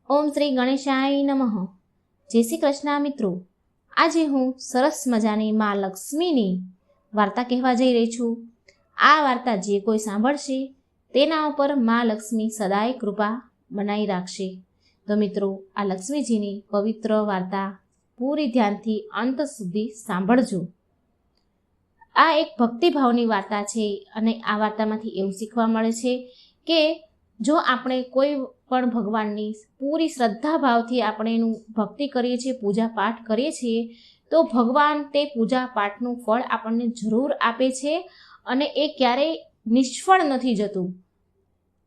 ઓમ શ્રી ગણેશાય નમઃ. જય શ્રી કૃષ્ણ મિત્રો. આજે હું સરસ મજાની માં લક્ષ્મીની વાર્તા કહેવા જઈ રહી છું. આ વાર્તા જે કોઈ સાંભળશે તેના ઉપર માં લક્ષ્મી સદાય કૃપા બનાવી રાખશે. તો મિત્રો, આ લક્ષ્મીજીની પવિત્ર વાર્તા પૂરી ધ્યાનથી અંત સુધી સાંભળજો. આ એક ભક્તિભાવની વાર્તા છે અને આ વાર્તામાંથી એવું શીખવા મળે છે કે જો આપણે કોઈ પણ ભગવાનની પૂરી શ્રદ્ધા ભાવથી આપણે એનું ભક્તિ કરીએ છીએ, પૂજા પાઠ કરીએ છીએ, તો ભગવાન તે પૂજા પાઠનું ફળ આપણને જરૂર આપે છે અને એ ક્યારેય નિષ્ફળ નથી જતું.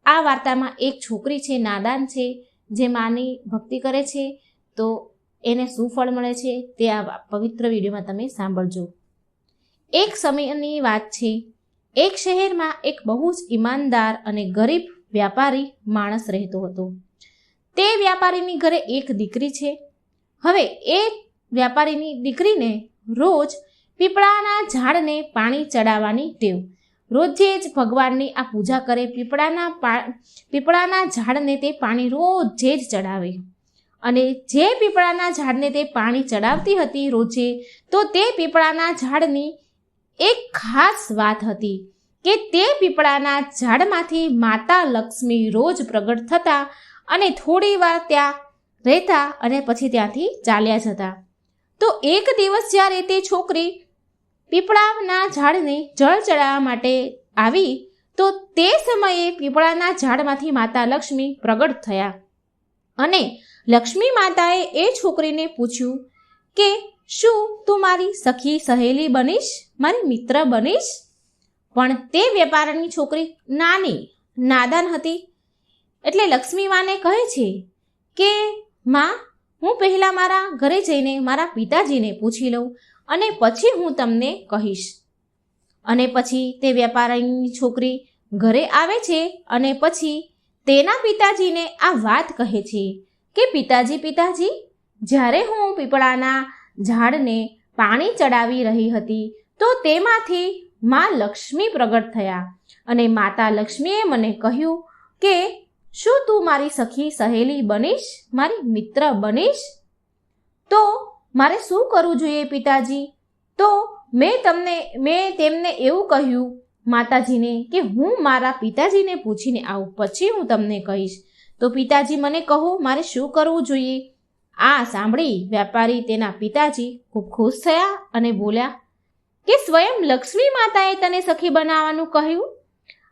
આ વાર્તામાં એક છોકરી છે, નાદાન છે, જે માની ભક્તિ કરે છે, તો એને શું ફળ મળે છે તે આ પવિત્ર વિડીયોમાં તમે સાંભળજો. એક સમયની વાત છે. એક શહેરમાં એક બહુ જ ઈમાનદાર અને ગરીબ વ્યાપારી માણસ રહેતો હતો. તે વ્યાપારીની ઘરે એક દીકરી છે. હવે એ વ્યાપારીની દીકરીને રોજ પીપળાના ઝાડને પાણી ચડાવવાની ટેવ. રોજે જ ભગવાનની આ પૂજા કરે, પીપળાના ઝાડને તે પાણી રોજે જ ચડાવે. અને જે પીપળાના ઝાડને તે પાણી ચડાવતી હતી રોજે, તો તે પીપળાના ઝાડની એક ખાસ વાત હતી કે તે પીપળાના ઝાડમાંથી માતા લક્ષ્મી રોજ પ્રગટ થતા અને થોડી વાર ત્યાં રહેતા અને પછી ત્યાંથી ચાલ્યા જતા. તો એક દિવસ જ્યારે તે છોકરી પીપળાના ઝાડને જળ ચડાવવા માટે આવી, તો તે સમયે પીપળાના ઝાડમાંથી માતા લક્ષ્મી પ્રગટ થયા અને લક્ષ્મી માતાએ એ છોકરીને પૂછ્યું કે શું તું મારી સખી સહેલી બનીશ, મારી મિત્ર બનીશ? પણ તે વેપારની છોકરી નાદાન હતી. એટલે લક્ષ્મી માને કહે છે કે માં, હું પહેલાં મારા ઘરે જઈને મારા પિતાજીને પૂછી લઉં અને પછી હું તમને કહીશ. અને પછી તે વેપારીની છોકરી ઘરે આવે છે અને પછી તેના પિતાજીને આ વાત કહે છે કે પિતાજી, જ્યારે હું પીપળાના ઝાડને પાણી ચડાવી રહી હતી, તો તેમાંથી માં લક્ષ્મી પ્રગટ થયા અને માતા લક્ષ્મીએ મને કહ્યું કે શું તું મારી સખી સહેલી બનીશ, મારી મિત્ર બનીશ? તો મારે શું કરવું જોઈએ પિતાજી? તો મેં તેમને એવું કહ્યું માતાજીને કે હું મારા પિતાજીને પૂછીને આવું, પછી હું તમને કહીશ. તો પિતાજી મને કહો મારે શું કરવું જોઈએ? આ સાંભળી વ્યાપારી તેના પિતાજી ખૂબ ખુશ થયા અને બોલ્યા કે સ્વયં લક્ષ્મી માતાએ તને સખી બનાવવાનું કહ્યું?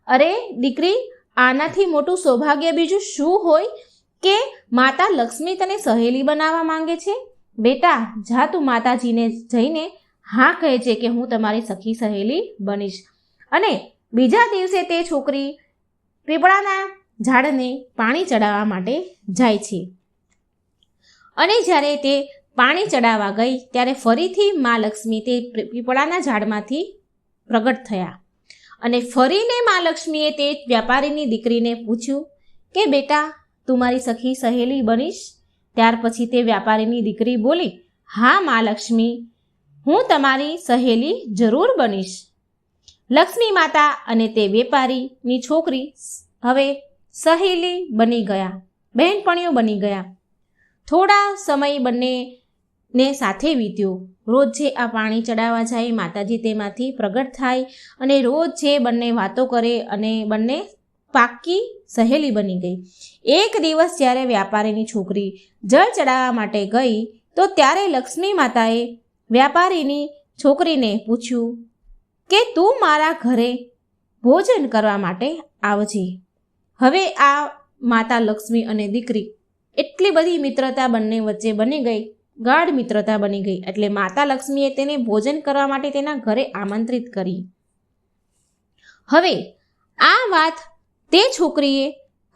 અરે દીકરી, આનાથી મોટું સૌભાગ્ય બીજું શું હોય કે માતા લક્ષ્મી તને સહેલી બનાવવા માંગે છે? બેટા, જા તું માતાજીને જઈને હા કહે છે કે હું તમારી સખી સહેલી બનીશ. અને બીજા દિવસે તે છોકરી પીપળાના ઝાડને પાણી ચડાવવા માટે જાય છે. અને જ્યારે તે પાણી ચડાવવા ગઈ ત્યારે ફરીથી મા લક્ષ્મી તે પીપળાના ઝાડમાંથી પ્રગટ થયા અને ફરીને મા લક્ષ્મીએ તે વ્યાપારીની દીકરીને પૂછ્યું કે બેટા, તું મારી સખી સહેલી બનીશ? ત્યાર પછી તે વ્યાપારીની દીકરી બોલી, હા મા લક્ષ્મી, હું તમારી સહેલી જરૂર બનીશ. લક્ષ્મી માતા અને તે વેપારીની છોકરી હવે સહેલી બની ગયા, બહેનપણીઓ બની ગયા. થોડા સમય બંનેને સાથે વીત્યો. રોજ જે આ પાણી ચડાવવા જાય, માતાજી તેમાંથી પ્રગટ થાય અને રોજ જે બંને વાતો કરે અને બંને પાક્કી સહેલી બની ગઈ. એક દિવસ જ્યારે વ્યાપારીની છોકરી જળ ચડાવવા માટે ગઈ, તો ત્યારે લક્ષ્મી માતાએ વ્યાપારીની છોકરીને પૂછ્યું કે તું મારા ઘરે ભોજન કરવા માટે આવજે. હવે આ માતા લક્ષ્મી અને દીકરી એટલી બધી મિત્રતા બંને વચ્ચે બની ગઈ, ગાઢ મિત્રતા બની ગઈ. એટલે માતા લક્ષ્મીએ તેને ભોજન કરવા માટે તેના ઘરે આમંત્રિત કરી. હવે આ વાત તે છોકરીએ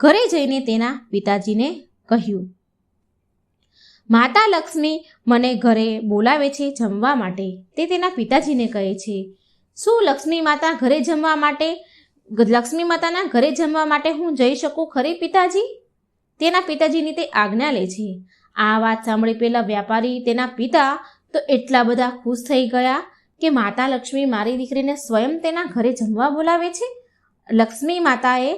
ઘરે જઈને તેના પિતાજીને કહ્યું. માતા લક્ષ્મી મને ઘરે બોલાવે છે જમવા માટે, તે તેના પિતાજીને કહે છે. શું લક્ષ્મી માતા ઘરે જમવા માટે, લક્ષ્મી માતાના ઘરે જમવા માટે હું જઈ શકું ખરી પિતાજી? તેના પિતાજીની તે આજ્ઞા લે છે. આ વાત સાંભળી પેલા વ્યાપારી, તેના પિતા તો એટલા બધા ખુશ થઈ ગયા કે માતા લક્ષ્મી મારી દીકરીને સ્વયં તેના ઘરે જમવા બોલાવે છે. લક્ષ્મી માતાએ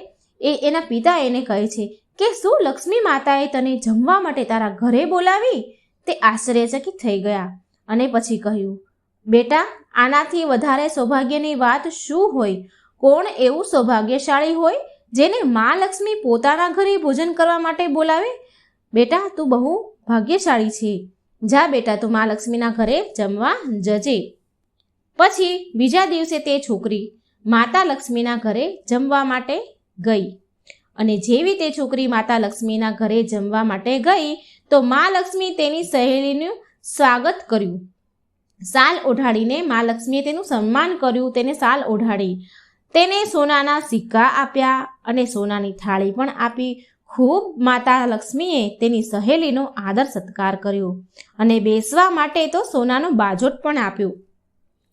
એના પિતા એને કહે છે કે શું લક્ષ્મી માતાએ તને જમવા માટે તારા ઘરે બોલાવી? તે આશ્ચર્યચકિત થઈ ગયા અને પછી કહ્યું, બેટા, આનાથી વધારે સૌભાગ્યની વાત શું હોય? કોણ એવું સૌભાગ્યશાળી હોય જેને મા લક્ષ્મી પોતાના ઘરે ભોજન કરવા માટે બોલાવે? બેટા, તું બહુ ભાગ્યશાળી છે. જા બેટા, તું મા લક્ષ્મીના ઘરે જમવા જજે. પછી બીજા દિવસે તે છોકરી માતા લક્ષ્મીના ઘરે જમવા માટે ગઈ અને જેવી તે છોકરી માતા લક્ષ્મીના ઘરે જમવા માટે ગઈ તો મા લક્ષ્મી તેની સહેલીનું સ્વાગત કર્યું. શાલ ઓઢાડીને મા લક્ષ્મીએ તેનું સન્માન કર્યું. તેને શાલ ઓઢાડી, તેને સોનાના સિક્કા આપ્યા અને સોનાની થાળી પણ આપી. ખૂબ માતા લક્ષ્મીએ તેની સહેલીનો આદર સત્કાર કર્યો અને બેસવા માટે તો સોનાનો બાજોટ પણ આપ્યો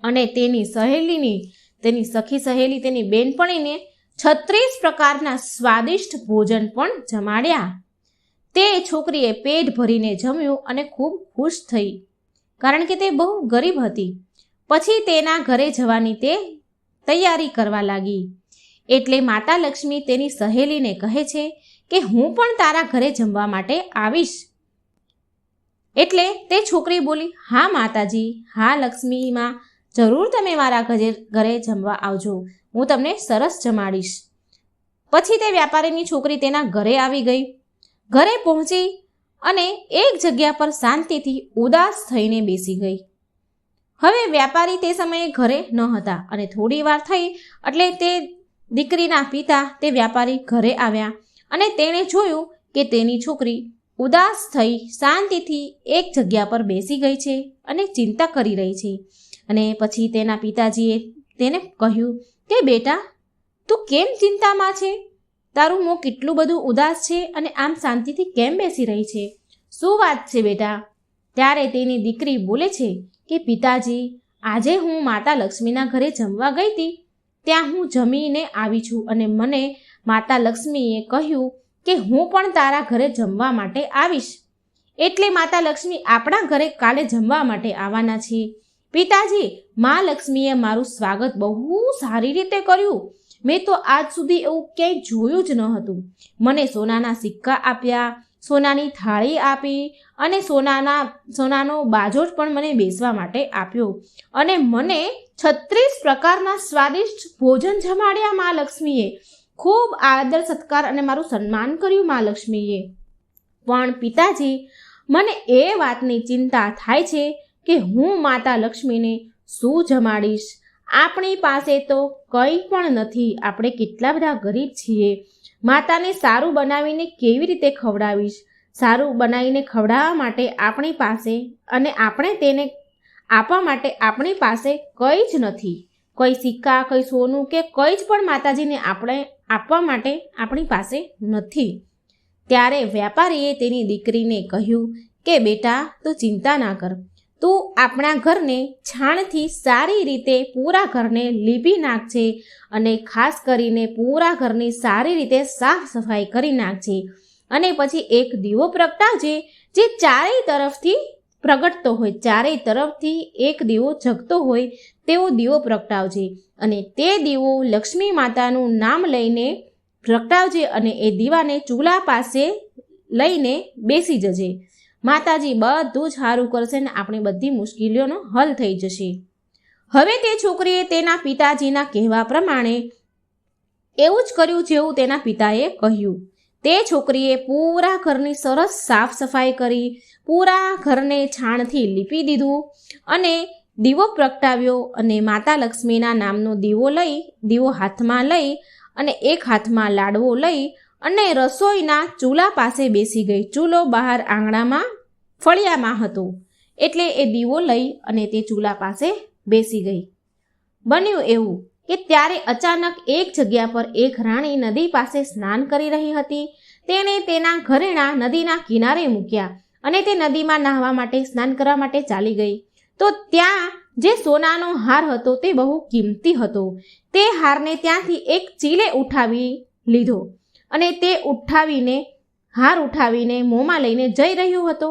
અને તેની સહેલીની, તેની સખી સહેલી, તેની બેનપણીને 36 પ્રકારના સ્વાદિષ્ટ ભોજન પણ જમાડ્યા. તે છોકરીએ પેટ ભરીને જમ્યું અને ખૂબ ખુશ થઈ, કારણ કે તે બહુ ગરીબ હતી. પછી તેના ઘરે જવાની તે તૈયારી કરવા લાગી. એટલે માતા લક્ષ્મી તેની સહેલીને કહે છે કે હું પણ તારા ઘરે જમવા માટે આવીશ. એટલે તે છોકરી બોલી, હા માતાજી, હા લક્ષ્મીમાં, જરૂર તમે મારા ઘરે જમવા આવજો, હું તમને સરસ જમાડીશ. પછી તે વ્યાપારીની છોકરી તેના ઘરે આવી ગઈ. ઘરે પહોંચી અને એક જગ્યા પર શાંતિથી ઉદાસ થઈને બેસી ગઈ. હવે વ્યાપારી તે સમયે ઘરે ન હતા અને થોડી વાર થઈ એટલે તે દીકરીના પિતા તે વ્યાપારી ઘરે આવ્યા અને તેણે જોયું કે તેની છોકરી ઉદાસ થઈ શાંતિથી એક જગ્યા પર બેસી ગઈ છે અને ચિંતા કરી રહી છે. અને પછી તેના પિતાજીએ તેને કહ્યું કે બેટા, તું કેમ ચિંતામાં છે? તારું મોં કેટલું બધું ઉદાસ છે અને આમ શાંતિથી કેમ બેસી રહી છે? શું વાત છે બેટા? ત્યારે તેની દીકરી બોલે છે કે પિતાજી, આજે હું માતા લક્ષ્મીના ઘરે જમવા ગઈ હતી. ત્યાં હું જમીને આવી છું અને મને માતા લક્ષ્મીએ કહ્યું કે હું પણ તારા ઘરે જમવા માટે આવીશ. એટલે માતા લક્ષ્મી આપણા ઘરે કાલે જમવા માટે આવવાના છે. પિતાજી, મા લક્ષ્મીએ મારું સ્વાગત બહુ સારી રીતે કર્યું. મેં તો આજ સુધી એવું ક્યાંય જોયું જ ન હતું. મને સોનાના સિક્કા આપ્યા, સોનાની થાળી આપી અને સોનાનો બાજોટ પણ મને બેસવા માટે આપ્યો અને મને 36 પ્રકારના સ્વાદિષ્ટ ભોજન જમાડ્યા મા લક્ષ્મીએ. ખૂબ આદર સત્કાર અને મારું સન્માન કર્યું મા લક્ષ્મીએ. પણ પિતાજી, મને એ વાતની ચિંતા થાય છે કે હું માતા લક્ષ્મીને શું જમાડીશ? આપણી પાસે તો કંઈ પણ નથી. આપણે કેટલા બધા ગરીબ છીએ. માતાને સારું બનાવીને કેવી રીતે ખવડાવીશ? સારું બનાવીને ખવડાવવા માટે આપણી પાસે અને આપણે તેને આપવા માટે આપણી પાસે કંઈ જ નથી. કોઈ સિક્કા, કોઈ સોનું કે કંઈ જ પણ માતાજીને આપણે આપવા માટે આપણી પાસે નથી. ત્યારે વ્યાપારીએ તેની દીકરીને કહ્યું કે બેટા, તું ચિંતા ના કર. તું આપણા ઘરને છાણથી સારી રીતે પૂરા ઘરને લીપી નાખજે અને ખાસ કરીને પૂરા ઘરની સારી રીતે સાફ સફાઈ કરી નાખજે અને પછી એક દીવો પ્રગટાવજે જે ચારેય તરફથી પ્રગટતો હોય, ચારેય તરફથી એક દીવો જગતો હોય તેવો દીવો પ્રગટાવજે અને તે દીવો લક્ષ્મી માતાનું નામ લઈને પ્રગટાવજે અને એ દીવાને ચૂલા પાસે લઈને બેસી જજે. માતાજી બધું જ સારું કરશે ને આપણી બધી મુશ્કેલીઓનો હલ થઈ જશે. હવે તે છોકરીએ તેના પિતાજીના કહેવા પ્રમાણે એવું જ કર્યું જેવું તેના પિતાએ કહ્યું. તે છોકરીએ પૂરા ઘરની સરસ સાફ સફાઈ કરી, પૂરા ઘરને છાણથી લીપી દીધું અને દીવો પ્રગટાવ્યો અને માતા લક્ષ્મીના નામનો દીવો હાથમાં લઈ અને એક હાથમાં લાડવો લઈ અને રસોઈના ચૂલા પાસે બેસી ગઈ. ચૂલો બહાર આંગણામાં ફળિયામાં હતો એટલે એ દીવો લઈ અને તે ચૂલા પાસે બેસી ગઈ. બન્યું એવું કે ત્યારે અચાનક એક જગ્યા પર એક રાણી નદી પાસે સ્નાન કરી રહી હતી. તેણે તેના ઘરેણાં નદીના કિનારે મૂક્યા અને તે નદીમાં નહાવા માટે, સ્નાન કરવા માટે ચાલી ગઈ. તો ત્યાં જે સોનાનો હાર હતો તે બહુ કિંમતી હતો. તે હારને ત્યાંથી એક ચીલે ઉઠાવી લીધો અને તે હાર ઉઠાવીને મોંમાં લઈને જઈ રહ્યો હતો.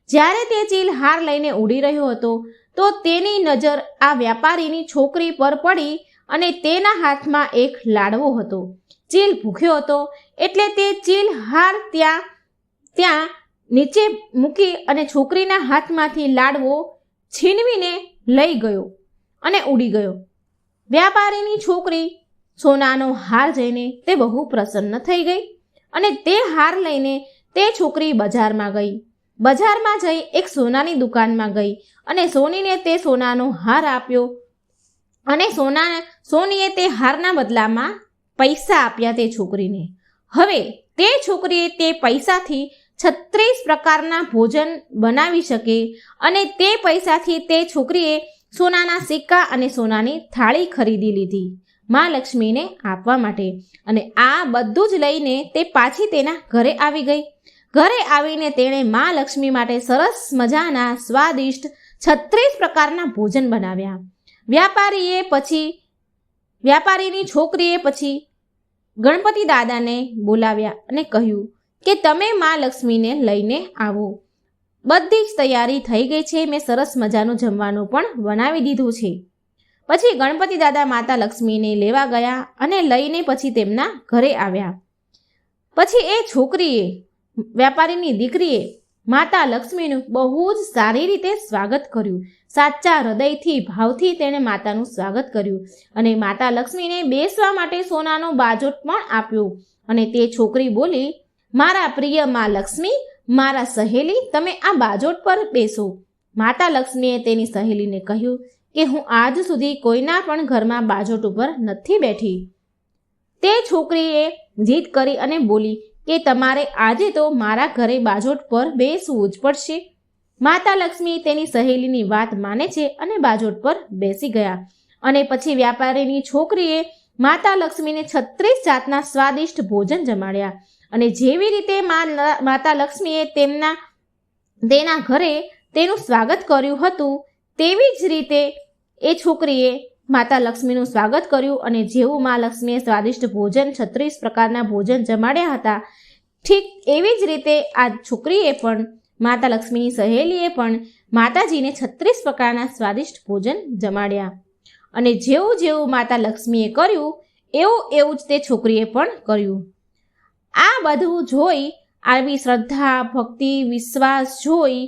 જ્યારે તે ચીલ હાર લઈને ઉડી રહ્યો હતો તો તેની નજર આ વ્યાપારીની છોકરી પર પડી અને તેના હાથમાં એક લાડવો હતો. ચીલ ભૂખ્યો હતો એટલે તે ચીલ હાર ત્યાં નીચે મૂકી અને છોકરીના હાથમાંથી લાડવો છીનવીને લઈ ગયો અને ઉડી ગયો. વ્યાપારીની છોકરી સોનાનો હાર જોઈને તે બહુ પ્રસન્ન થઈ ગઈ અને તે હાર લઈને તે છોકરી બજારમાં ગઈ. બજારમાં જઈ એક સોનાની દુકાનમાં ગઈ અને સોનીને તે સોનાનો હાર આપ્યો અને સોનીએ તે હારના બદલામાં પૈસા આપ્યા તે છોકરીને. હવે તે છોકરીએ તે પૈસાથી 36 પ્રકારના ભોજન બનાવી શકે અને તે પૈસાથી તે છોકરીએ સોનાના સિક્કા અને સોનાની થાળી ખરીદી લીધી મા લક્ષ્મીને આપવા માટે. અને આ બધું જ લઈને તે પાછી તેના ઘરે આવી ગઈ. ઘરે આવીને તેણે મા લક્ષ્મી માટે સરસ મજાના સ્વાદિષ્ટ 36 પ્રકારના ભોજન બનાવ્યા. વ્યાપારીની છોકરીએ પછી ગણપતિ દાદાને બોલાવ્યા અને કહ્યું કે તમે મા લક્ષ્મીને લઈને આવો. બધી જ તૈયારી થઈ ગઈ છે, મેં સરસ મજાનું જમવાનું પણ બનાવી દીધું છે. પછી ગણપતિ દાદા માતા લક્ષ્મીને લેવા ગયા અને લઈને પછી તેમના ઘરે આવ્યા. પછી એ છોકરીએ, વ્યાપારીની દીકરીએ માતા લક્ષ્મીનું બહુ જ સારી રીતે સ્વાગત કર્યું. સાચા હૃદયથી ભાવથી તેણે માતાનું સ્વાગત કર્યું અને માતા લક્ષ્મીને બેસવા માટે સોનાનો બાજોટ પણ આપ્યો. અને તે છોકરી બોલી, મારા પ્રિય મા લક્ષ્મી, મારા સહેલી, તમે આ બાજોટ પર બેસો. માતા લક્ષ્મીએ તેની સહેલીને કહ્યું કે હું આજ સુધી કોઈના પણ ઘરમાં બાજોટ ઉપર નથી બેઠી. તે છોકરીએ જીદ કરી અને બોલી કે તમારે આજે તો મારા ઘરે બાજોટ પર બેસવું જ પડશે. માતા લક્ષ્મી તેની સહેલીની વાત માને છે અને બાજોટ પર બેસી ગયા. અને પછી વ્યાપારીની છોકરીએ માતા લક્ષ્મીને 36 જાતના સ્વાદિષ્ટ ભોજન જમાડ્યા. અને જેવી રીતે માતા લક્ષ્મીએ તેના ઘરે તેનું સ્વાગત કર્યું હતું તેવી જ રીતે એ છોકરીએ માતા લક્ષ્મીનું સ્વાગત કર્યું. અને જેવું મા લક્ષ્મીએ સ્વાદિષ્ટ ભોજન 36 પ્રકારના ભોજન જમાડ્યા હતા, ઠીક એવી જ રીતે આ છોકરીએ પણ, માતા લક્ષ્મીની સહેલીએ પણ માતાજીને 36 પ્રકારના સ્વાદિષ્ટ ભોજન જમાડ્યા. અને જેવું માતા લક્ષ્મીએ કર્યું એવું જ તે છોકરીએ પણ કર્યું. આ બધું જોઈ, આવી શ્રદ્ધા, ભક્તિ, વિશ્વાસ જોઈ,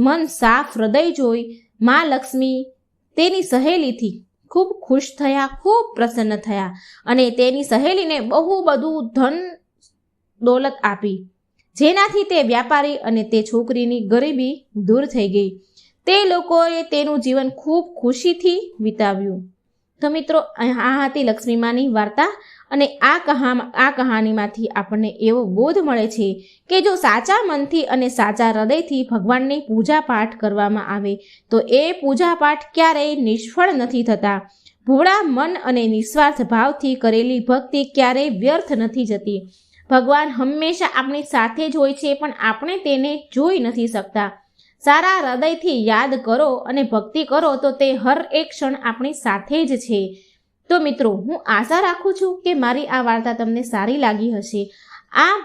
મન સાફ હૃદય જોઈ મા લક્ષ્મી તેની સહેલીથી ખૂબ ખુશ થયા, ખૂબ પ્રસન્ન થયા અને તેની સહેલીને બહુ બધું ધન દોલત આપી, જેનાથી તે વ્યાપારી અને તે છોકરીની ગરીબી દૂર થઈ ગઈ. તે લોકોએ તેનું જીવન ખૂબ ખુશીથી વિતાવ્યું. તો મિત્રો, આ હતી લક્ષ્મીમાની વાર્તા. અને આ કહાનીમાંથી આપણને એવો બોધ મળે છે કે જો સાચા મનથી અને સાચા હૃદયથી ભગવાનની પૂજા પાઠ કરવામાં આવે તો એ પૂજા પાઠ ક્યારેય નિષ્ફળ નથી થતા. ભોળા મન અને નિસ્વાર્થ ભાવથી કરેલી ભક્તિ ક્યારેય વ્યર્થ નથી જતી. ભગવાન હંમેશા આપણી સાથે જ હોય છે, પણ આપણે તેને જોઈ નથી શકતા. સારા હૃદયથી યાદ કરો અને ભક્તિ કરો તો તે હર એક ક્ષણ આપણી સાથે જ છે. તો મિત્રો, હું આશા રાખું છું કે મારી આ વાર્તા તમને સારી લાગી હશે. આ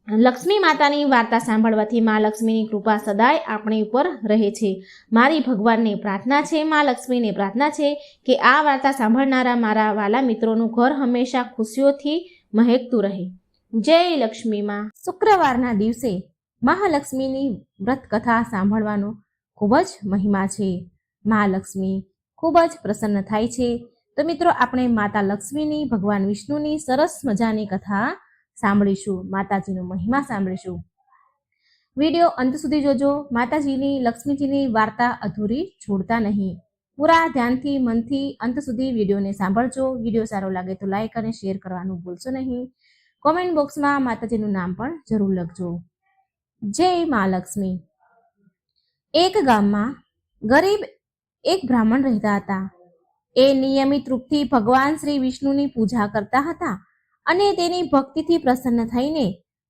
લક્ષ્મી માતાની વાર્તા સાંભળવાથી મા લક્ષ્મીની કૃપા સદાય આપણી ઉપર રહે છે. મારી ભગવાનને પ્રાર્થના છે, મા લક્ષ્મીને પ્રાર્થના છે કે આ વાર્તા સાંભળનારા મારા વાલા મિત્રોનું ઘર હંમેશા ખુશીઓથી મહેકતું રહે. જય લક્ષ્મી માં. શુક્રવારના દિવસે મહાલક્ષ્મીની વ્રત કથા સાંભળવાનો ખૂબ જ મહિમા છે. મહાલક્ષ્મી ખૂબ જ પ્રસન્ન થાય છે. તો મિત્રો, આપણે માતા લક્ષ્મીની, ભગવાન વિષ્ણુની સરસ મજાની કથા સાંભળીશું, માતાજીનો મહિમા સાંભળીશું. વિડીયો અંત સુધી જોજો. માતાજીની, લક્ષ્મીજીની વાર્તા અધૂરી છોડતા નહીં. પૂરા ધ્યાનથી, મનથી અંત સુધી વિડીયોને સાંભળજો. વિડીયો સારો લાગે તો લાઈક અને શેર કરવાનું ભૂલશો નહીં. કોમેન્ટ બોક્સમાં માતાજીનું નામ પણ જરૂર લખજો. જય મા લક્ષ્મી. એક ગામમાં ગરીબ એક બ્રાહ્મણ રહેતા હતા. એ નિયમિત રૂપથી ભગવાન શ્રી વિષ્ણુની પૂજા કરતા હતા અને તેની ભક્તિથી પ્રસન્ન થઈને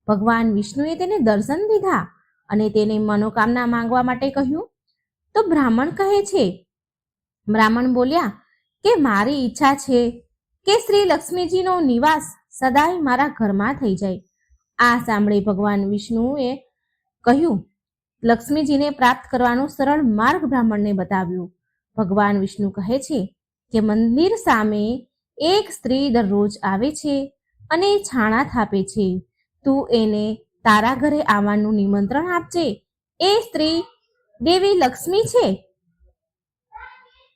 ભગવાન વિષ્ણુએ તેને દર્શન દીધા અને તેને મનોકામના માંગવા માટે કહ્યું. તો બ્રાહ્મણ કહે છે, બ્રાહ્મણ બોલ્યા કે મારી ઈચ્છા છે કે શ્રી લક્ષ્મીજીનો નિવાસ સદાય મારા ઘરમાં થઈ જાય. આ સાંભળી ભગવાન વિષ્ણુએ કહ્યું, લક્ષ્મીજીને પ્રાપ્ત કરવાનો સરળ માર્ગ બ્રાહ્મણને બતાવ્યો. ભગવાન વિષ્ણુ કહે છે કે મંદિર સામે એક સ્ત્રી દરરોજ આવે છે અને છાણા થાપે છે. તું એને તારા ઘરે આવવાનું નિમંત્રણ આપજે. એ સ્ત્રી દેવી લક્ષ્મી છે.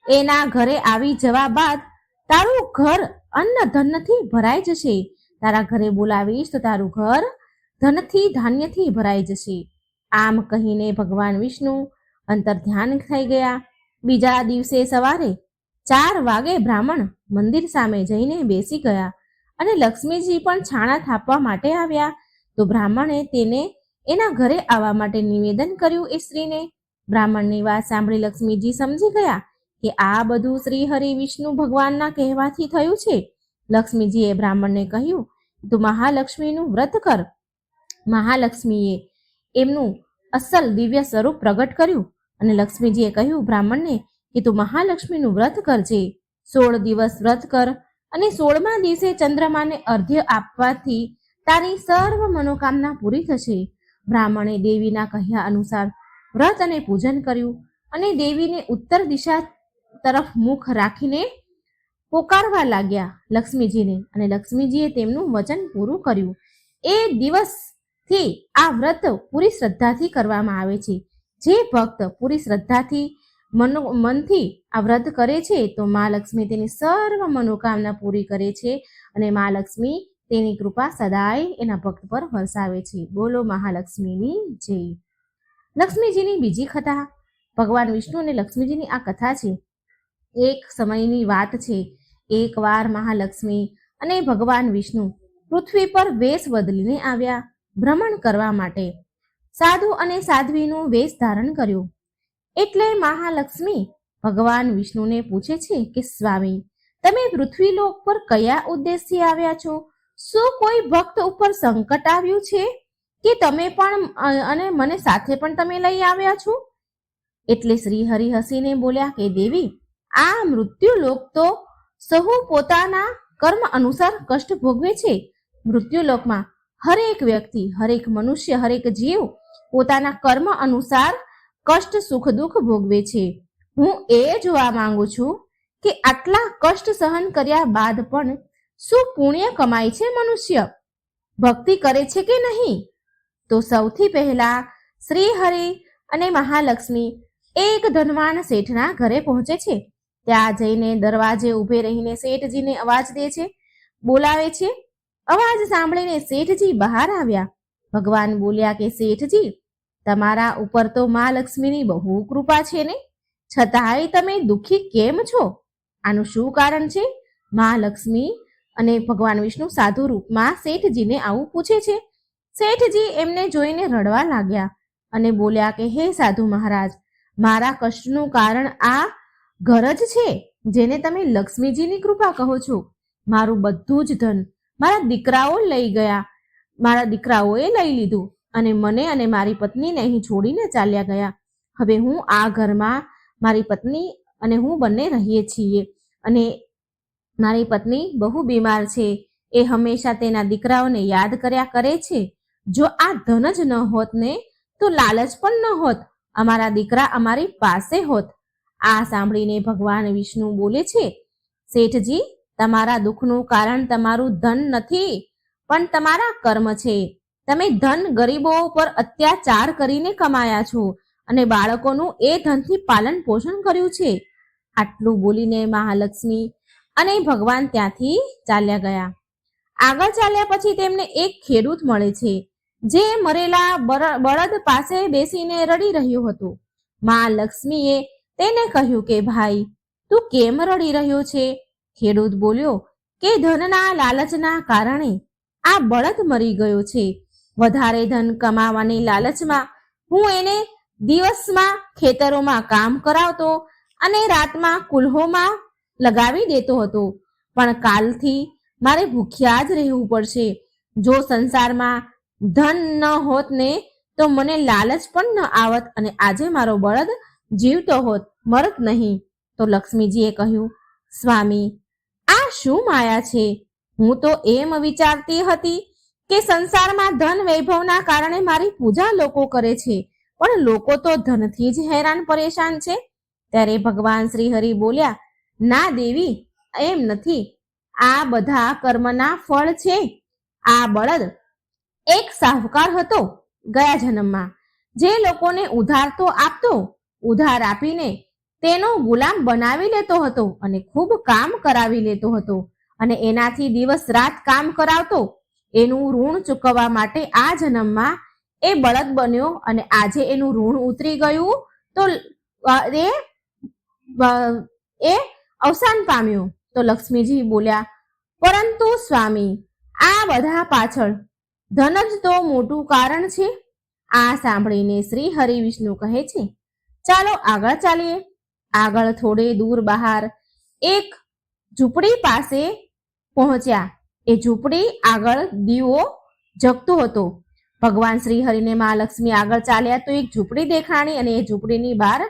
એના ઘરે આવી જવા બાદ તારું ઘર અન્ન ધનથી ભરાઈ જશે. તારા ઘરે બોલાવીશ તો તારું ઘર ધનથી ધાન્યથી ભરાઈ જશે. આમ કહીને ભગવાન વિષ્ણુ અંતર ધ્યાન થઈ ગયા. બીજા દિવસે સવારે 4 વાગે બ્રાહ્મણ મંદિર સામે જઈને બેસી ગયા અને લક્ષ્મીજી પણ છાણા થાપવા માટે આવ્યા. તો બ્રાહ્મણે તેને એના ઘરે આવવા માટે નિવેદન કર્યું. એ સ્ત્રીને બ્રાહ્મણની વાત સાંભળી લક્ષ્મીજી સમજી ગયા કે આ બધું શ્રી હરિ વિષ્ણુ ભગવાનના કહેવાથી થયું છે. લક્ષ્મીજીએ બ્રાહ્મણને કહ્યું, તું મહાલક્ષ્મીનું વ્રત કર. મહાલક્ષ્મીએ એમનું અસલ દિવ્ય સ્વરૂપ પ્રગટ કર્યું અને લક્ષ્મીજીએ કહ્યું બ્રાહ્મણને કે તું મહાલક્ષ્મીનું વ્રત કરજે. 16 દિવસ વ્રત કર અને 16મા દિવસે ચંદ્રમાને અર્ઘ્ય આપવાથી તારી સર્વ મનોકામના પૂરી થશે. બ્રાહ્મણે દેવીના કહ્યા અનુસાર વ્રત અને પૂજન કર્યું અને દેવીને ઉત્તર દિશા તરફ મુખ રાખીને પોકારવા લાગ્યા લક્ષ્મીજીને, અને લક્ષ્મીજીએ તેમનું વચન પૂરું કર્યું. એ દિવસથી આ વ્રત પૂરી શ્રદ્ધાથી કરવામાં આવે છે. જે ભક્ત પૂરી શ્રદ્ધાથી મનથી આ વ્રત કરે છે તો મા લક્ષ્મી તેની સર્વ મનોકામના પૂરી કરે છે અને મા લક્ષ્મી તેની કૃપા સદાય એના ભક્ત પર વરસાવે છે. બોલો મહાલક્ષ્મીની જય. લક્ષ્મીજીની બીજી કથા. ભગવાન વિષ્ણુ અને લક્ષ્મીજીની આ કથા છે. એક સમયની વાત છે. એકવાર મહાલક્ષ્મી અને ભગવાન વિષ્ણુ પૃથ્વી પર વેશ બદલીને આવ્યા ભ્રમણ કરવા માટે. સાધુ અને સાધ્વીનું વેશ ધારણ કર્યું. એટલે મહાલક્ષ્મી ભગવાન વિષ્ણુને પૂછે છે કે સ્વામી, તમે પૃથ્વીલોક પર કયા ઉદ્દેશથી આવ્યા છો? શું કોઈ ભક્ત ઉપર સંકટ આવ્યું છે કે તમે પણ અને મને સાથે પણ તમે લઈ આવ્યા છો? એટલે શ્રી હરિ હસીને બોલ્યા કે દેવી, આ મૃત્યુલોક તો સહુ પોતાના કર્મ અનુસાર કષ્ટ ભોગવે છે. મૃત્યુલોકમાં હરેક વ્યક્તિ, હરેક મનુષ્ય, હરેક જીવ પોતાના કર્મ અનુસાર કષ્ટ, સુખ, દુઃખ ભોગવે છે. હું એ જોવા માંગુ છું કે આટલા કષ્ટ સહન કર્યા બાદ પણ શું પુણ્ય કમાય છે મનુષ્ય? ભક્તિ કરે છે કે નહીં? તો સૌથી પહેલા શ્રી હરિ અને મહાલક્ષ્મી એક ધનવાન શેઠના ઘરે પહોંચે છે. ત્યાં જઈને દરવાજે ઊભે રહીને શેઠજીને અવાજ દે છે, બોલાવે છે. અવાજ સાંભળીને શેઠજી બહાર આવ્યા. ભગવાન બોલ્યા કે શેઠજી, તમારા ઉપર તો મહાલક્ષ્મીની બહુ કૃપા છે ને, છતાંય તમે દુઃખી કેમ છો? આનું શું કારણ છે? મહાલક્ષ્મી અને ભગવાન વિષ્ણુ સાધુ રૂપમાં શેઠજીને આવું પૂછે છે. શેઠજી એમને જોઈને રડવા લાગ્યા અને બોલ્યા કે હે સાધુ મહારાજ, મારા કષ્ટનું કારણ આ ઘર જ છે જેને તમે લક્ષ્મીજીની કૃપા કહો છો. મારું બધું જ ધન મારા દીકરાઓ લઈ ગયા, મારા દીકરાઓએ લઈ લીધું અને મને અને મારી પત્નીને અહીં છોડીને ચાલ્યા ગયા. હવે હું આ ઘરમાં મારી પત્ની અને હું બંને રહીએ છીએ અને મારી પત્ની બહુ બીમાર છે. એ હંમેશા તેના દીકરાઓને યાદ કર્યા કરે છે. જો આ ધન જ ન હોત ને તો લાલચ પણ ન હોત, અમારા દીકરા અમારી પાસે હોત. આ સાંભળીને ભગવાન વિષ્ણુ બોલે છે, શેઠજી, તમારા દુઃખનું કારણ તમારું ધન નથી પણ તમારા કર્મ છે. તમે ધન ગરીબો પર અત્યાચાર કરીને કમાયા છો અને બાળકોનું એ ધનથી પાલન પોષણ કર્યું છે. આટલું બોલીને મહાલક્ષ્મી અને ભગવાન ત્યાંથી ચાલ્યા ગયા. આગળ ચાલ્યા પછી તેમને એક ખેડૂત મળે છે જે મરેલા બળદ પાસે બેસીને રડી રહ્યું હતું. મહાલક્ષ્મીએ તેને કહ્યું કે ભાઈ, તું કેમ રડી રહ્યો છે? ખેડૂત બોલ્યો કે ધનના લાલચના કારણે આ બળદ મરી ગયો છે. વધારે ધન કમાવાની લાલચમાં હું એને દિવસમાં ખેતરોમાં કામ કરાવતો અને રાતમાં કુલ્હોમાં લગાવી દેતો હતો, પણ કાલથી મારે ભૂખ્યા જ રહેવું પડશે. જો સંસારમાં ધન ન હોત ને તો મને લાલચ પણ ન આવત અને આજે મારો બળદ જીવતો હોત, મરત નહીં. તો લક્ષ્મીજીએ કહ્યું, સ્વામી, આ શું માયા છે? હું તો એમ વિચારતી હતી કે સંસારમાં ધન વૈભવના કારણે મારી પૂજા લોકો કરે છે, પણ લોકો તો ધનથી જ હેરાન પરેશાન છે. ત્યારે ભગવાન શ્રી હરિ બોલ્યા, ના દેવી, એમ નથી. આ બધા કર્મના ફળ છે. આ બળદ એક સાહુકાર હતો ગયા જન્મમાં, જે લોકોને ઉધાર તો આપતો, ઉધાર આપીને તેનો ગુલામ બનાવી લેતો હતો અને ખૂબ કામ કરાવી લેતો હતો અને એનાથી દિવસ રાત કામ કરાવતો. એનું ઋણ ચૂકવવા માટે આ જન્મમાં એ બળદ બન્યો અને આજે એનું ઋણ ઉતરી ગયું તો એ અવસાન પામ્યું. તો લક્ષ્મીજી બોલ્યા, પરંતુ સ્વામી, આ બધા પાછળ ધન જ તો મોટું કારણ છે. આ સાંભળીને શ્રી હરિ વિષ્ણુ કહે છે, ચાલો આગળ ચાલીએ. આગળ થોડે દૂર બહાર એક ઝૂંપડી પાસે પહોંચ્યા. એ ઝૂંપડી આગળ દીવો જગતો હતો. ભગવાન શ્રી હરિને મહાલક્ષ્મી આગળ ચાલ્યા તો એક ઝૂંપડી દેખાણી અને એ ઝૂંપડીની બહાર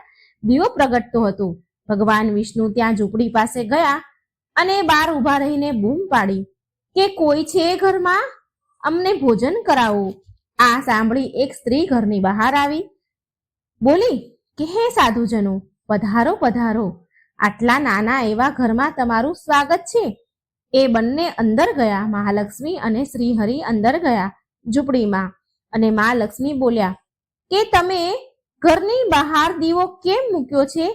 દીવો પ્રગટતો હતો. ભગવાન વિષ્ણુ ત્યાં ઝૂંપડી પાસે ગયા અને બહાર ઊભા રહીને બૂમ પાડી કે કોઈ છે ઘરમાં, અમને ભોજન કરાવો. આ સાંભળી એક સ્ત્રી ઘરની બહાર આવી બોલી કે હે સાધુજનો, પધારો પધારો, આટલા નાના એવા ઘરમાં તમારું સ્વાગત છે. એ બંને અંદર ગયા. મહાલક્ષ્મી અને શ્રી હરિ અંદર ગયા ઝૂંપડીમાં અને મહાલક્ષ્મી બોલ્યા કે તમે ઘરની બહાર દીવો કેમ મૂક્યો છે?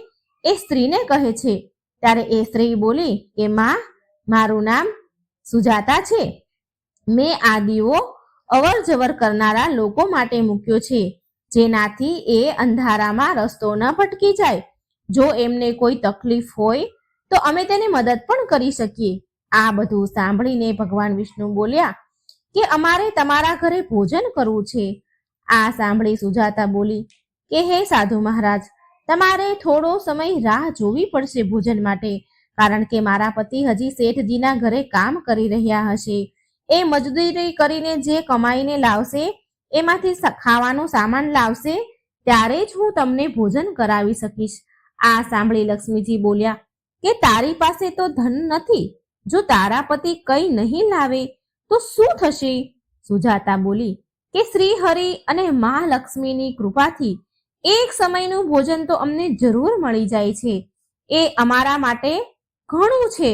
એ સ્ત્રીને કહે છે. ત્યારે એ સ્ત્રી બોલી કે માં, મારું નામ સુજાતા છે. મેં આ દીવો અવર જવર કરનારા લોકો માટે મૂક્યો છે, જેનાથી એ અંધારામાં રસ્તો ન ભટકી જાય. જો એમને કોઈ તકલીફ હોય તો અમે તેની મદદ પણ કરી શકીએ. આ બધું સાંભળીને ભગવાન વિષ્ણુ બોલ્યા કે અમારે તમારા ઘરે ભોજન કરવું છે. આ સાંભળી સુજાતા બોલી કે હે સાધુ મહારાજ, તમારે થોડો સમય રાહ જોવી પડશે ભોજન માટે, કારણ કે મારા પતિ હજી શેઠજીના ઘરે કામ કરી રહ્યા હશે. એ મજદૂરી કરીને જે કમાઈને લાવશે એમાંથી ખાવાનો સામાન લાવશે, ત્યારે જ હું તમને ભોજન કરાવી શકીશ. આ સાંભળી લક્ષ્મીજી બોલ્યા કે તારી પાસે તો ધન નથી, જો તારા પતિ કંઈ નહીં લાવે તો શું થશે? સુજાતા બોલી કે શ્રી હરિ અને મહાલક્ષ્મીની કૃપાથી એક સમયનું ભોજન તો અમને જરૂર મળી જાય છે. એ અમારા માટે ઘણું છે,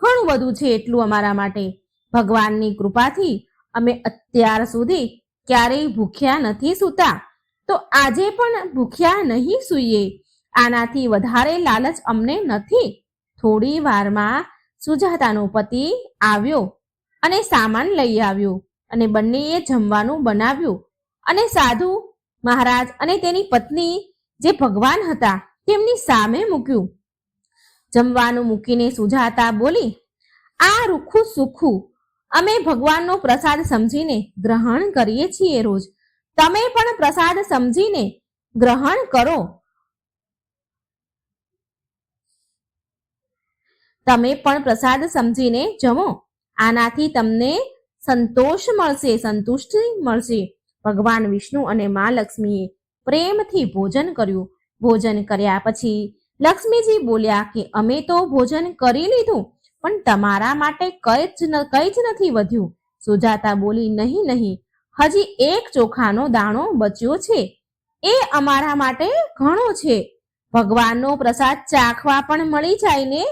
ઘણું બધું છે. એટલું અમારા માટે ભગવાનની કૃપાથી અમે અત્યાર સુધી ક્યારેય ભૂખ્યા નથી સૂતા, તો આજે પણ ભૂખ્યા નહીં સૂઈએ. આનાથી વધારે લાલચ અમને નથી. થોડી વારમાં સુજાતાનો પતિ આવ્યો અને સામાન લઈ આવ્યો અને બંનેએ જમવાનું બનાવ્યું અને સાધુ મહારાજ અને તેની પત્ની જે ભગવાન હતા તેમની સામે મૂક્યું. જમવાનું મૂકીને સુજાતા બોલી, આ રૂખું સુખું અમે ભગવાનનો પ્રસાદ સમજીને ગ્રહણ કરીએ છીએ રોજ. તમે પણ પ્રસાદ સમજીને ગ્રહણ કરો. તમે પણ પ્રસાદ સમજીને જમો. આનાથી તમને સંતોષ મળશે, સંતુષ્ટિ મળશે. ભગવાન વિષ્ણુ અને મા લક્ષ્મીએ પ્રેમથી ભોજન કર્યું. ભોજન કર્યા પછી લક્ષ્મીજી બોલ્યા કે અમે તો ભોજન કરી લીધું, પણ તમારા માટે કંઈ જ નથી વધ્યું. સુજાતા બોલી, નહીં નહીં, હજી એક ચોખાનો દાણો બચ્યો છે, એ અમારા માટે ઘણો છે. ભગવાનનો પ્રસાદ ચાખવા પણ મળી જાય ને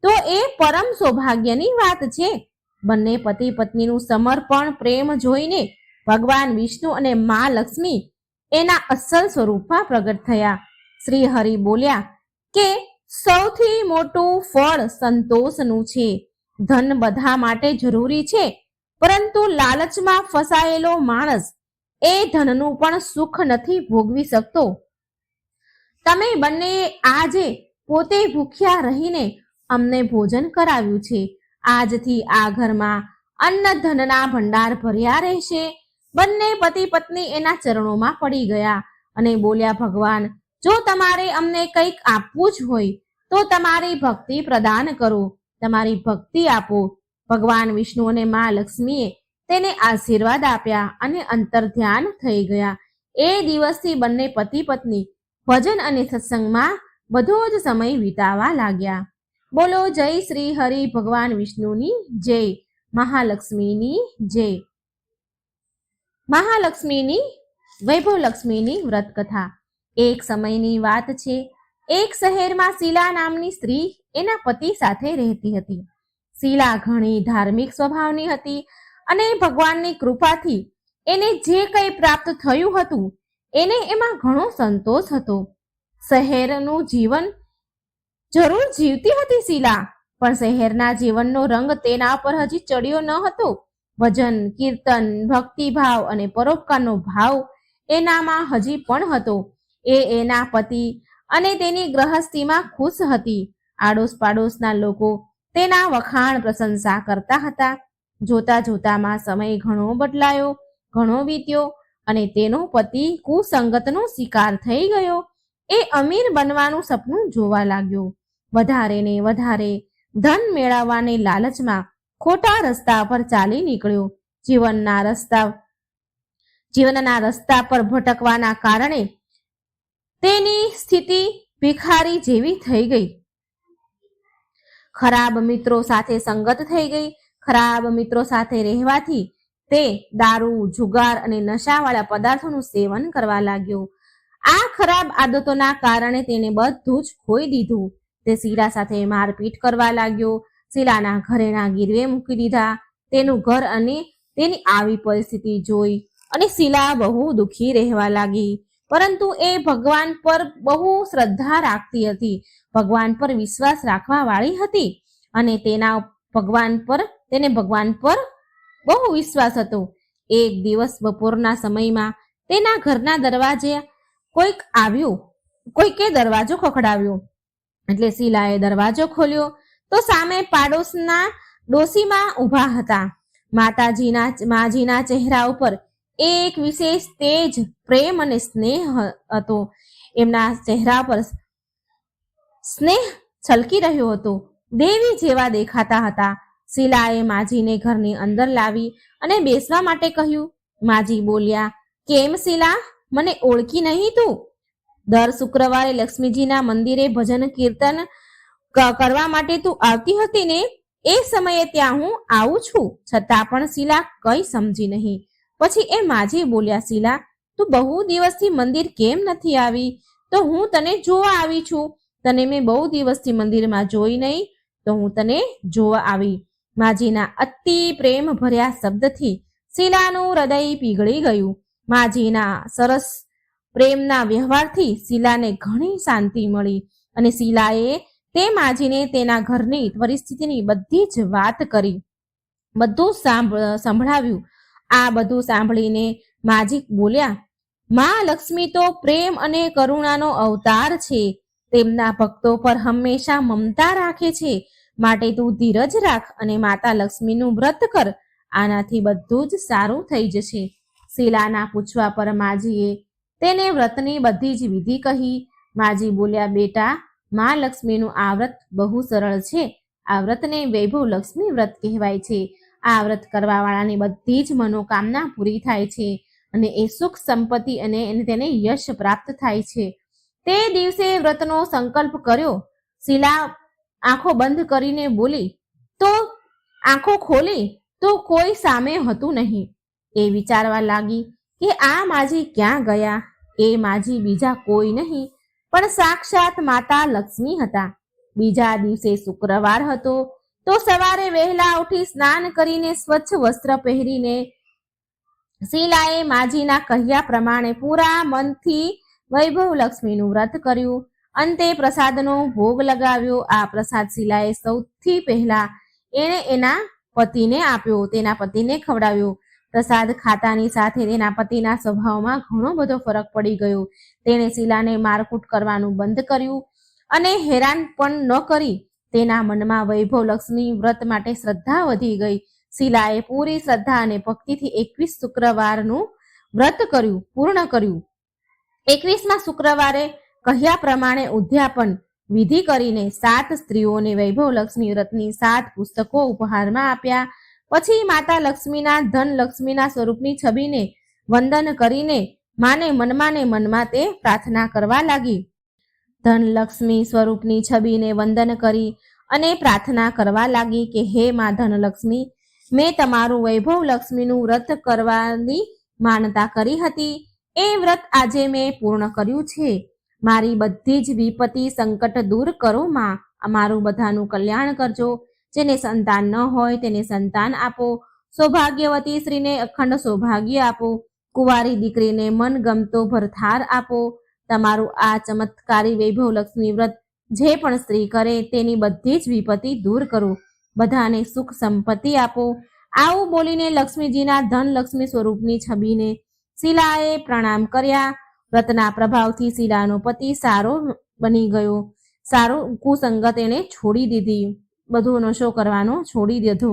તો એ પરમ સૌભાગ્યની વાત છે. બંને પતિ પત્નીનું સમર્પણ પ્રેમ જોઈને ભગવાન વિષ્ણુ અને મા લક્ષ્મી એના અસલ સ્વરૂપમાં પ્રગટ થયા. શ્રી હરિ બોલ્યા કે સૌથી મોટું ફળ સંતોષનું છે. ધન બધા માટે જરૂરી છે, પરંતુ લાલચમાં ફસાયેલો માણસ એ ધનનું પણ સુખ નથી ભોગવી શકતો. તમે બંને આજે પોતે ભૂખ્યા રહીને અમને ભોજન કરાવ્યું છે. આજથી આ ઘરમાં અન્ન ધનના ભંડાર ભર્યા રહેશે. બંને પતિ પત્ની એના ચરણોમાં પડી ગયા અને બોલ્યા, ભગવાન, જો તમારે અમને કંઈક આપવું જ હોય તો તમારી ભક્તિ પ્રદાન કરો, તમારી ભક્તિ આપો. ભગવાન વિષ્ણુ અને મા લક્ષ્મીએ તેને આશીર્વાદ આપ્યા અને અંતર ધ્યાન થઈ ગયા. એ દિવસથી બંને પતિ પત્ની ભજન અને સત્સંગમાં બધો જ સમય વિતાવા લાગ્યા. બોલો જય શ્રી હરિ ભગવાન વિષ્ણુની જય, મહાલક્ષ્મીની જય. મહાલક્ષ્મીની વૈભવલક્ષ્મીની વ્રત કથા. એક સમયની વાત છે. એક શહેરમાં શીલા નામની સ્ત્રી એના પતિ સાથે રહેતી હતી. શીલા ઘણી ધાર્મિક સ્વભાવની હતી અને ભગવાનની કૃપાથી એને જે કંઈ પ્રાપ્ત થયું હતું એને એમાં ઘણો સંતોષ હતો. શહેરનું જીવન જરૂર જીવતી હતી શીલા, પણ શહેરના જીવનનો રંગ તેના પર હજી ચડ્યો ન હતો. ભજન, કીર્તન, ભક્તિભાવ અને પરોપકારનો ભાવ એનામાં હજી પણ હતો. એ એના પતિ અને તેની ગૃહસ્થીમાં ખુશ હતી. આડોશ પાડોશના લોકો તેના વખાણ પ્રશંસા કરતા હતા. જોતા જોતામાં સમય ઘણો બદલાયો, ઘણો વીત્યો અને તેનો પતિ કુસંગતનો શિકાર થઈ ગયો. એ અમીર બનવાનું સપનું જોવા લાગ્યો. વધારે ને વધારે ધન મેળવવાની લાલચમાં ખોટા રસ્તા પર ચાલી નીકળ્યો. જીવનના રસ્તા પર ભટકવાના કારણે તેની સ્થિતિ ભિખારી જેવી થઈ ગઈ. ખરાબ મિત્રો સાથે સંગત થઈ ગઈ. ખરાબ મિત્રો સાથે રહેવાથી તે દારૂ, જુગાર અને નશાવાળા પદાર્થોનું સેવન કરવા લાગ્યો. આ ખરાબ આદતોના કારણે તેને બધું જ ખોઈ દીધું. તે શીલા સાથે મારપીટ કરવા લાગ્યો. શીલાના ઘરેણા ગીરવે મૂકી દીધા. તેનું ઘર અને તેની આવી પરિસ્થિતિ જોઈ અને શીલા બહુ દુઃખી રહેવા લાગી. પરંતુ એ ભગવાન પર બહુ શ્રદ્ધા રાખતી હતી, ભગવાન પર વિશ્વાસ રાખવા વાળી હતી અને તેને ભગવાન પર બહુ વિશ્વાસ હતો. એક દિવસ બપોરના સમયમાં તેના ઘરના દરવાજે કોઈકે દરવાજો ખખડાવ્યો. એટલે શીલાએ દરવાજો ખોલ્યો તો સામે પાડોશના ડોશીમાં ઊભા હતા. માજીના ચહેરા ઉપર એક વિશેષ તેજ, પ્રેમ અને સ્નેહ હતો. એમના ચહેરા પર સ્નેહ છલકી રહ્યો હતો. દેવી જેવા દેખાતા હતા. શીલાએ માજીને ઘરની અંદર લાવી અને બેસવા માટે કહ્યું. માજી બોલ્યા, કેમ શીલા, મને ઓળખી નહીં તું? દર શુક્રવારે લક્ષ્મીજીના મંદિરે ભજન કીર્તન કરવા માટે તું આવતી હતી ને? એ સમયે ત્યાં હું આવું છું. છતાં પણ શીલા કંઈ સમજી નહીં. પછી એ માજી બોલ્યા, શીલા, તું બહુ દિવસથી મંદિર કેમ નથી આવી? તો હું તને જોવા આવી છું. તને મેં બહુ દિવસથી મંદિરમાં જોઈ નહીં, તો હું તને જોવા આવી. માજીના અતિ પ્રેમ ભર્યા શબ્દથી શીલાનું હૃદય પીગળી ગયું. માજીના સરસ પ્રેમના વ્યવહારથી શીલાને ઘણી શાંતિ મળી અને શીલાએ તે માજીને તેના ઘરની પરિસ્થિતિની બધી જ વાત કરી, બધું સંભળાવ્યું. આ બધું સાંભળીને માજી બોલ્યા, મા લક્ષ્મી તો પ્રેમ અને કરુણાનો અવતાર છે. તેમના ભક્તો પર હંમેશા મમતા રાખે છે. માટે તું ધીરજ રાખ અને માતા લક્ષ્મીનું વ્રત કર. આનાથી બધું જ સારું થઈ જશે. શીલાના પૂછવા પર માજીએ તેને વ્રતની બધી જ વિધિ કહી. માજી બોલ્યા, બેટા, મા લક્ષ્મીનું આ વ્રત બહુ સરળ છે. આ વ્રતને વૈભવ લક્ષ્મી વ્રત કહેવાય છે. આ વ્રત કરવાવાળાની બધી જ મનોકામના પૂરી થાય છે અને એ સુખ સંપત્તિ અને તેને યશ પ્રાપ્ત થાય છે. તે દિવસે વ્રતનો સંકલ્પ કર્યો. શીલા આંખો બંધ કરીને બોલી, તો આંખો ખોલી તો કોઈ સામે હતું નહીં. એ વિચારવા લાગી કે આ માજી ક્યાં ગયા? એ માજી બીજા કોઈ નહીં પણ સાક્ષાત માતા લક્ષ્મી હતા. બીજા દિવસે શુક્રવાર હતો તો સવારે વહેલા ઉઠી સ્નાન કરીને સ્વચ્છ વસ્ત્ર પહેરીને શીલાએ માજીના કહ્યા પ્રમાણે પૂરા મનથી વૈભવ લક્ષ્મીનું વ્રત કર્યું. અંતે પ્રસાદનો ભોગ લગાવ્યો. આ પ્રસાદ શીલાએ સૌથી પહેલા એના પતિને આપ્યો, તેના પતિને ખવડાવ્યો. પ્રસાદ ખાતાની સાથે તેના પતિના સ્વભાવમાં ઘણો બધો ફરક પડી ગયો. તેણે શીલાને મારકૂટ કરવાનું બંધ કર્યું અને હેરાન પણ ન કરી. તેના મનમાં વૈભવ લક્ષ્મી વ્રત માટે શ્રદ્ધા વધી ગઈ. શીલાએ પૂરી શ્રદ્ધા અને ભક્તિથી 21 શુક્રવારનું વ્રત પૂર્ણ કર્યું. 21મા શુક્રવારે કહ્યા પ્રમાણે ઉદ્યાપન વિધિ કરીને 7 સ્ત્રીઓને વૈભવ લક્ષ્મી વ્રતની 7 પુસ્તકો ઉપહારમાં આપ્યા. પછી માતા લક્ષ્મીના ધન લક્ષ્મીના સ્વરૂપની છબીને વંદન કરીને માને મનમાં તે પ્રાર્થના કરવા લાગી. ધન લક્ષ્મી સ્વરૂપની છબીને વંદન કરી અને પ્રાર્થના કરવા લાગી કે હે મા ધનલક્ષ્મી, મેં તમારું વૈભવ લક્ષ્મીનું વ્રત કરવાની માનતા કરી હતી. એ વ્રત આજે મેં પૂર્ણ કર્યું છે. મારી બધી જ વિપત્તિ સંકટ દૂર કરો માં. અમારું બધાનું કલ્યાણ કરજો. જેને સંતાન ન હોય તેને સંતાન આપો. સૌભાગ્યવતી સ્ત્રીને અખંડ સૌભાગ્ય આપો, કુંવારી દીકરીને મનગમતો ભરથાર આપો. તમારું આ ચમત્કારી વૈભવ લક્ષ્મી વ્રત જે પણ સ્ત્રી કરે તેની બધી જ વિપત્તિ દૂર કરો, બધાને સુખ સંપત્તિ આપો. આવું બોલીને લક્ષ્મીજીના ધનલક્ષ્મી સ્વરૂપની છબીને શીલાએ પ્રણામ કર્યા. વ્રતના પ્રભાવથી શીલાનો પતિ સારો બની ગયો. સારો કુસંગત એણે છોડી દીધી, બધો નશો કરવાનો છોડી દીધો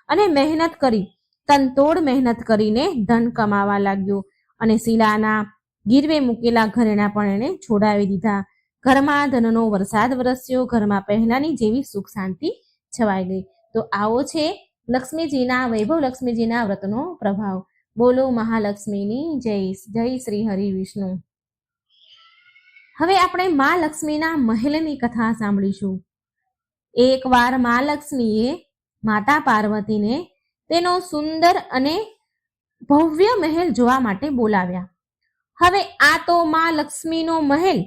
અને મહેનત કરી, તનતોડ મહેનત કરીને ધન કમાવા લાગ્યો. અને શીલાના ગીરવે મૂકેલા ઘરેણા પણ એણે છોડાવી દીધા. ઘરમાં ધનનો વરસાદ વરસ્યો, ઘરમાં પહેલાની જેવી સુખ શાંતિ છવાઈ ગઈ. તો આવો છે લક્ષ્મીજીના વૈભવ લક્ષ્મીજીના વ્રતનો પ્રભાવ. બોલો મહાલક્ષ્મીની જય. જય શ્રી હરિ વિષ્ણુ. હવે આપણે મા લક્ષ્મીના મહેલની કથા સાંભળીશું. એકવાર મા લક્ષ્મીએ માતા પાર્વતીને તેનો સુંદર અને ભવ્ય મહેલ જોવા માટે બોલાવ્યા. હવે આ તો મા લક્ષ્મીનો મહેલ,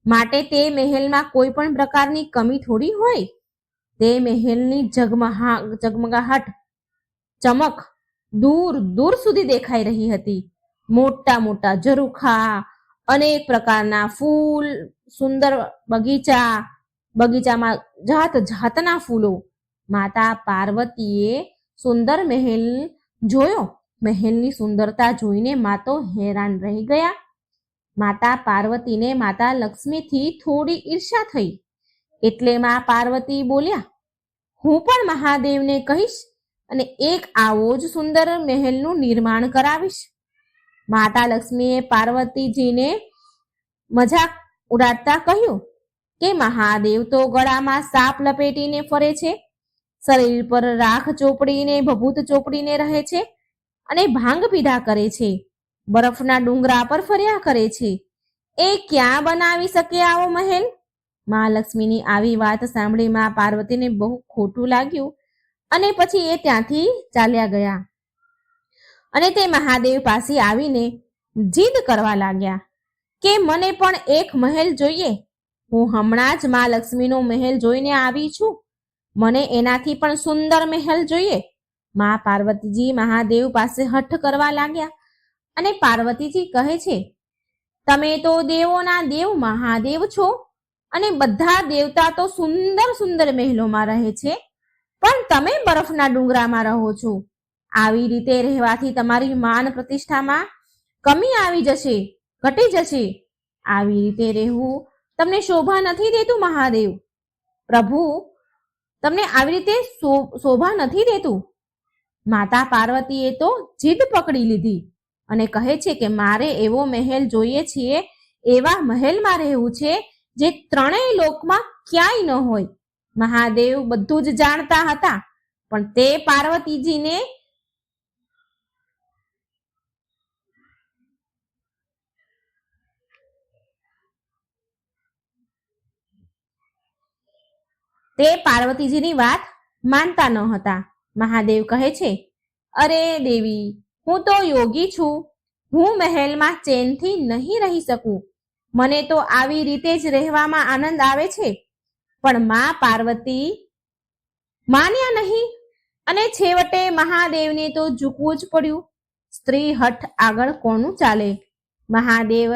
માટે તે મહેલમાં કોઈ પણ પ્રકારની કમી થોડી હોય. તે મહેલની ઝગમગાહટ, ચમક દૂર દૂર સુધી દેખાઈ રહી હતી. મોટા મોટા ઝરૂખા, અનેક પ્રકારના ફૂલ, સુંદર બગીચામાં જાત જાતના ફૂલો. માતા પાર્વતીએ સુંદર મહેલ જોયો. મહેલની સુંદરતા જોઈને મા તો હેરાન રહી ગયા. માતા પાર્વતીને માતા લક્ષ્મીથી થોડી ઈર્ષ્યા થઈ. એટલે મા પાર્વતી બોલ્યા, હું પણ મહાદેવને કહીશ અને એક આવો જ સુંદર મહેલનું નિર્માણ કરાવીશ. માતા લક્ષ્મીએ પાર્વતીજીને મજાક ઉડાડતા કહ્યું કે મહાદેવ તો ગળામાં સાપ લપેટીને ફરે છે, શરીર પર રાખ ચોપડીને ભભૂત ચોપડીને રહે છે અને ભાંગ પીધા કરે છે, બરફના ડુંગરા પર ફર્યા કરે છે. એ ક્યાં બનાવી શકે આવો મહેલ? મહાલક્ષ્મીની આવી વાત સાંભળી મા પાર્વતીને બહુ ખોટું લાગ્યું અને પછી એ ત્યાંથી ચાલ્યા ગયા અને તે મહાદેવ પાસે આવીને જીદ કરવા લાગ્યા કે મને પણ એક મહેલ જોઈએ. હું હમણાં જ મા લક્ષ્મીનો મહેલ જોઈને આવી છું, મને એનાથી પણ સુંદર મહેલ જોઈએ. મા પાર્વતીજી મહાદેવ પાસે હઠ કરવા લાગ્યા અને પાર્વતીજી કહે છે, તમે તો દેવોના દેવ મહાદેવ છો અને બધા દેવતા તો સુંદર સુંદર મહેલોમાં રહે છે, પણ તમે બરફના ડુંગરામાં રહો છો. આવી રીતે રહેવાથી તમારી માન પ્રતિષ્ઠામાં કમી આવી જશે, ઘટી જશે. આવી રીતે રહેવું તમને શોભા નથી દેતું મહાદેવ. પ્રભુ તમને આવી રીતે શોભા નથી દેતું. માતા પાર્વતીએ તો જીદ પકડી લીધી અને કહે છે કે મારે એવો મહેલ જોઈએ છીએ, એવા મહેલમાં રહેવું છે જે ત્રણેય લોકમાં ક્યાંય ન હોય. મહાદેવ બધું જ જાણતા હતા, પણ તે પાર્વતીજીને પાર્વતીજીની વાત માનતા ન હતા. મહાદેવ કહે છે, અરે દેવી, હું તો યોગી છું, હું મહેલમાં ચેનથી નહીં રહી શકું. મને તો આવી રીતે જ રહેવામાં આનંદ આવે છે. પણ મા પાર્વતી માન્યા નહીં અને છેવટે મહાદેવને તો ઝૂકવું જ પડ્યું. સ્ત્રી હઠ આગળ કોનું ચાલે? મહાદેવ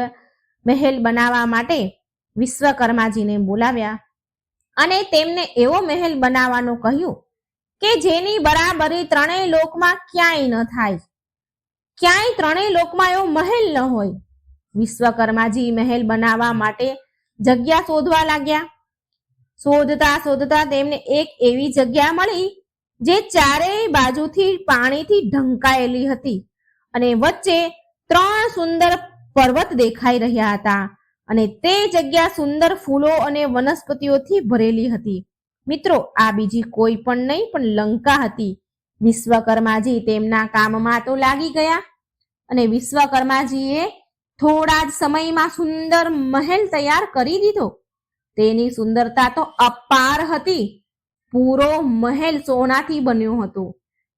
મહેલ બનાવવા માટે વિશ્વકર્માજીને બોલાવ્યા અને તેમને એવો મહેલ બનાવવાનું કહ્યું કે જેની બરાબરી ત્રણેય લોકમાં ક્યાંય ન થાય, ક્યાંય ત્રણેય લોકમાં એવો મહેલ ન હોય. વિશ્વકર્માજી મહેલ બનાવવા માટે જગ્યા શોધવા લાગ્યા. શોધતા શોધતા તેમને એક એવી જગ્યા મળી જે ચારેય બાજુથી પાણીથી ઢંકાયેલી હતી અને વચ્ચે 3 સુંદર પર્વત દેખાઈ રહ્યા હતા અને તે જગ્યા સુંદર ફૂલો અને વનસ્પતિઓથી ભરેલી હતી. મિત્રો, આ બીજી કોઈ પણ નહીં પણ લંકા હતી. વિશ્વકર્માજી તેમના કામમાં તો લાગી ગયા અને વિશ્વકર્માજીએ થોડા જ સમયમાં સુંદર મહેલ તૈયાર કરી દીધો. તેની સુંદરતા તો અપાર હતી. પૂરો મહેલ સોનાથી બન્યો હતો.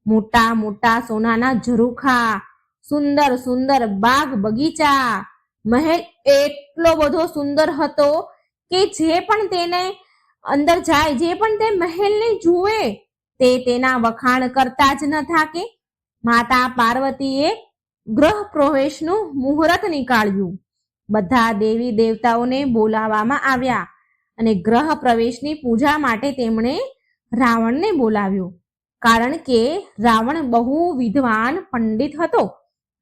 મોટા મોટા સોનાના ઝરૂખા, સુંદર સુંદર બાગ બગીચા. મહેલ એટલો બધો સુંદર હતો કે જે પણ તેને અંદર જાય, જે પણ તે મહેલને જુએ તે તેના વખાણ કરતા જ ન થાકે. માતા પાર્વતીએ ગૃહ પ્રવેશનું મુહૂર્ત નીકાળ્યું. બધા દેવી દેવતાઓને બોલાવવામાં આવ્યા અને ગ્રહ પ્રવેશની પૂજા માટે તેમણે રાવણને બોલાવ્યો. કારણ કે રાવણ બહુ વિદ્વાન પંડિત હતો.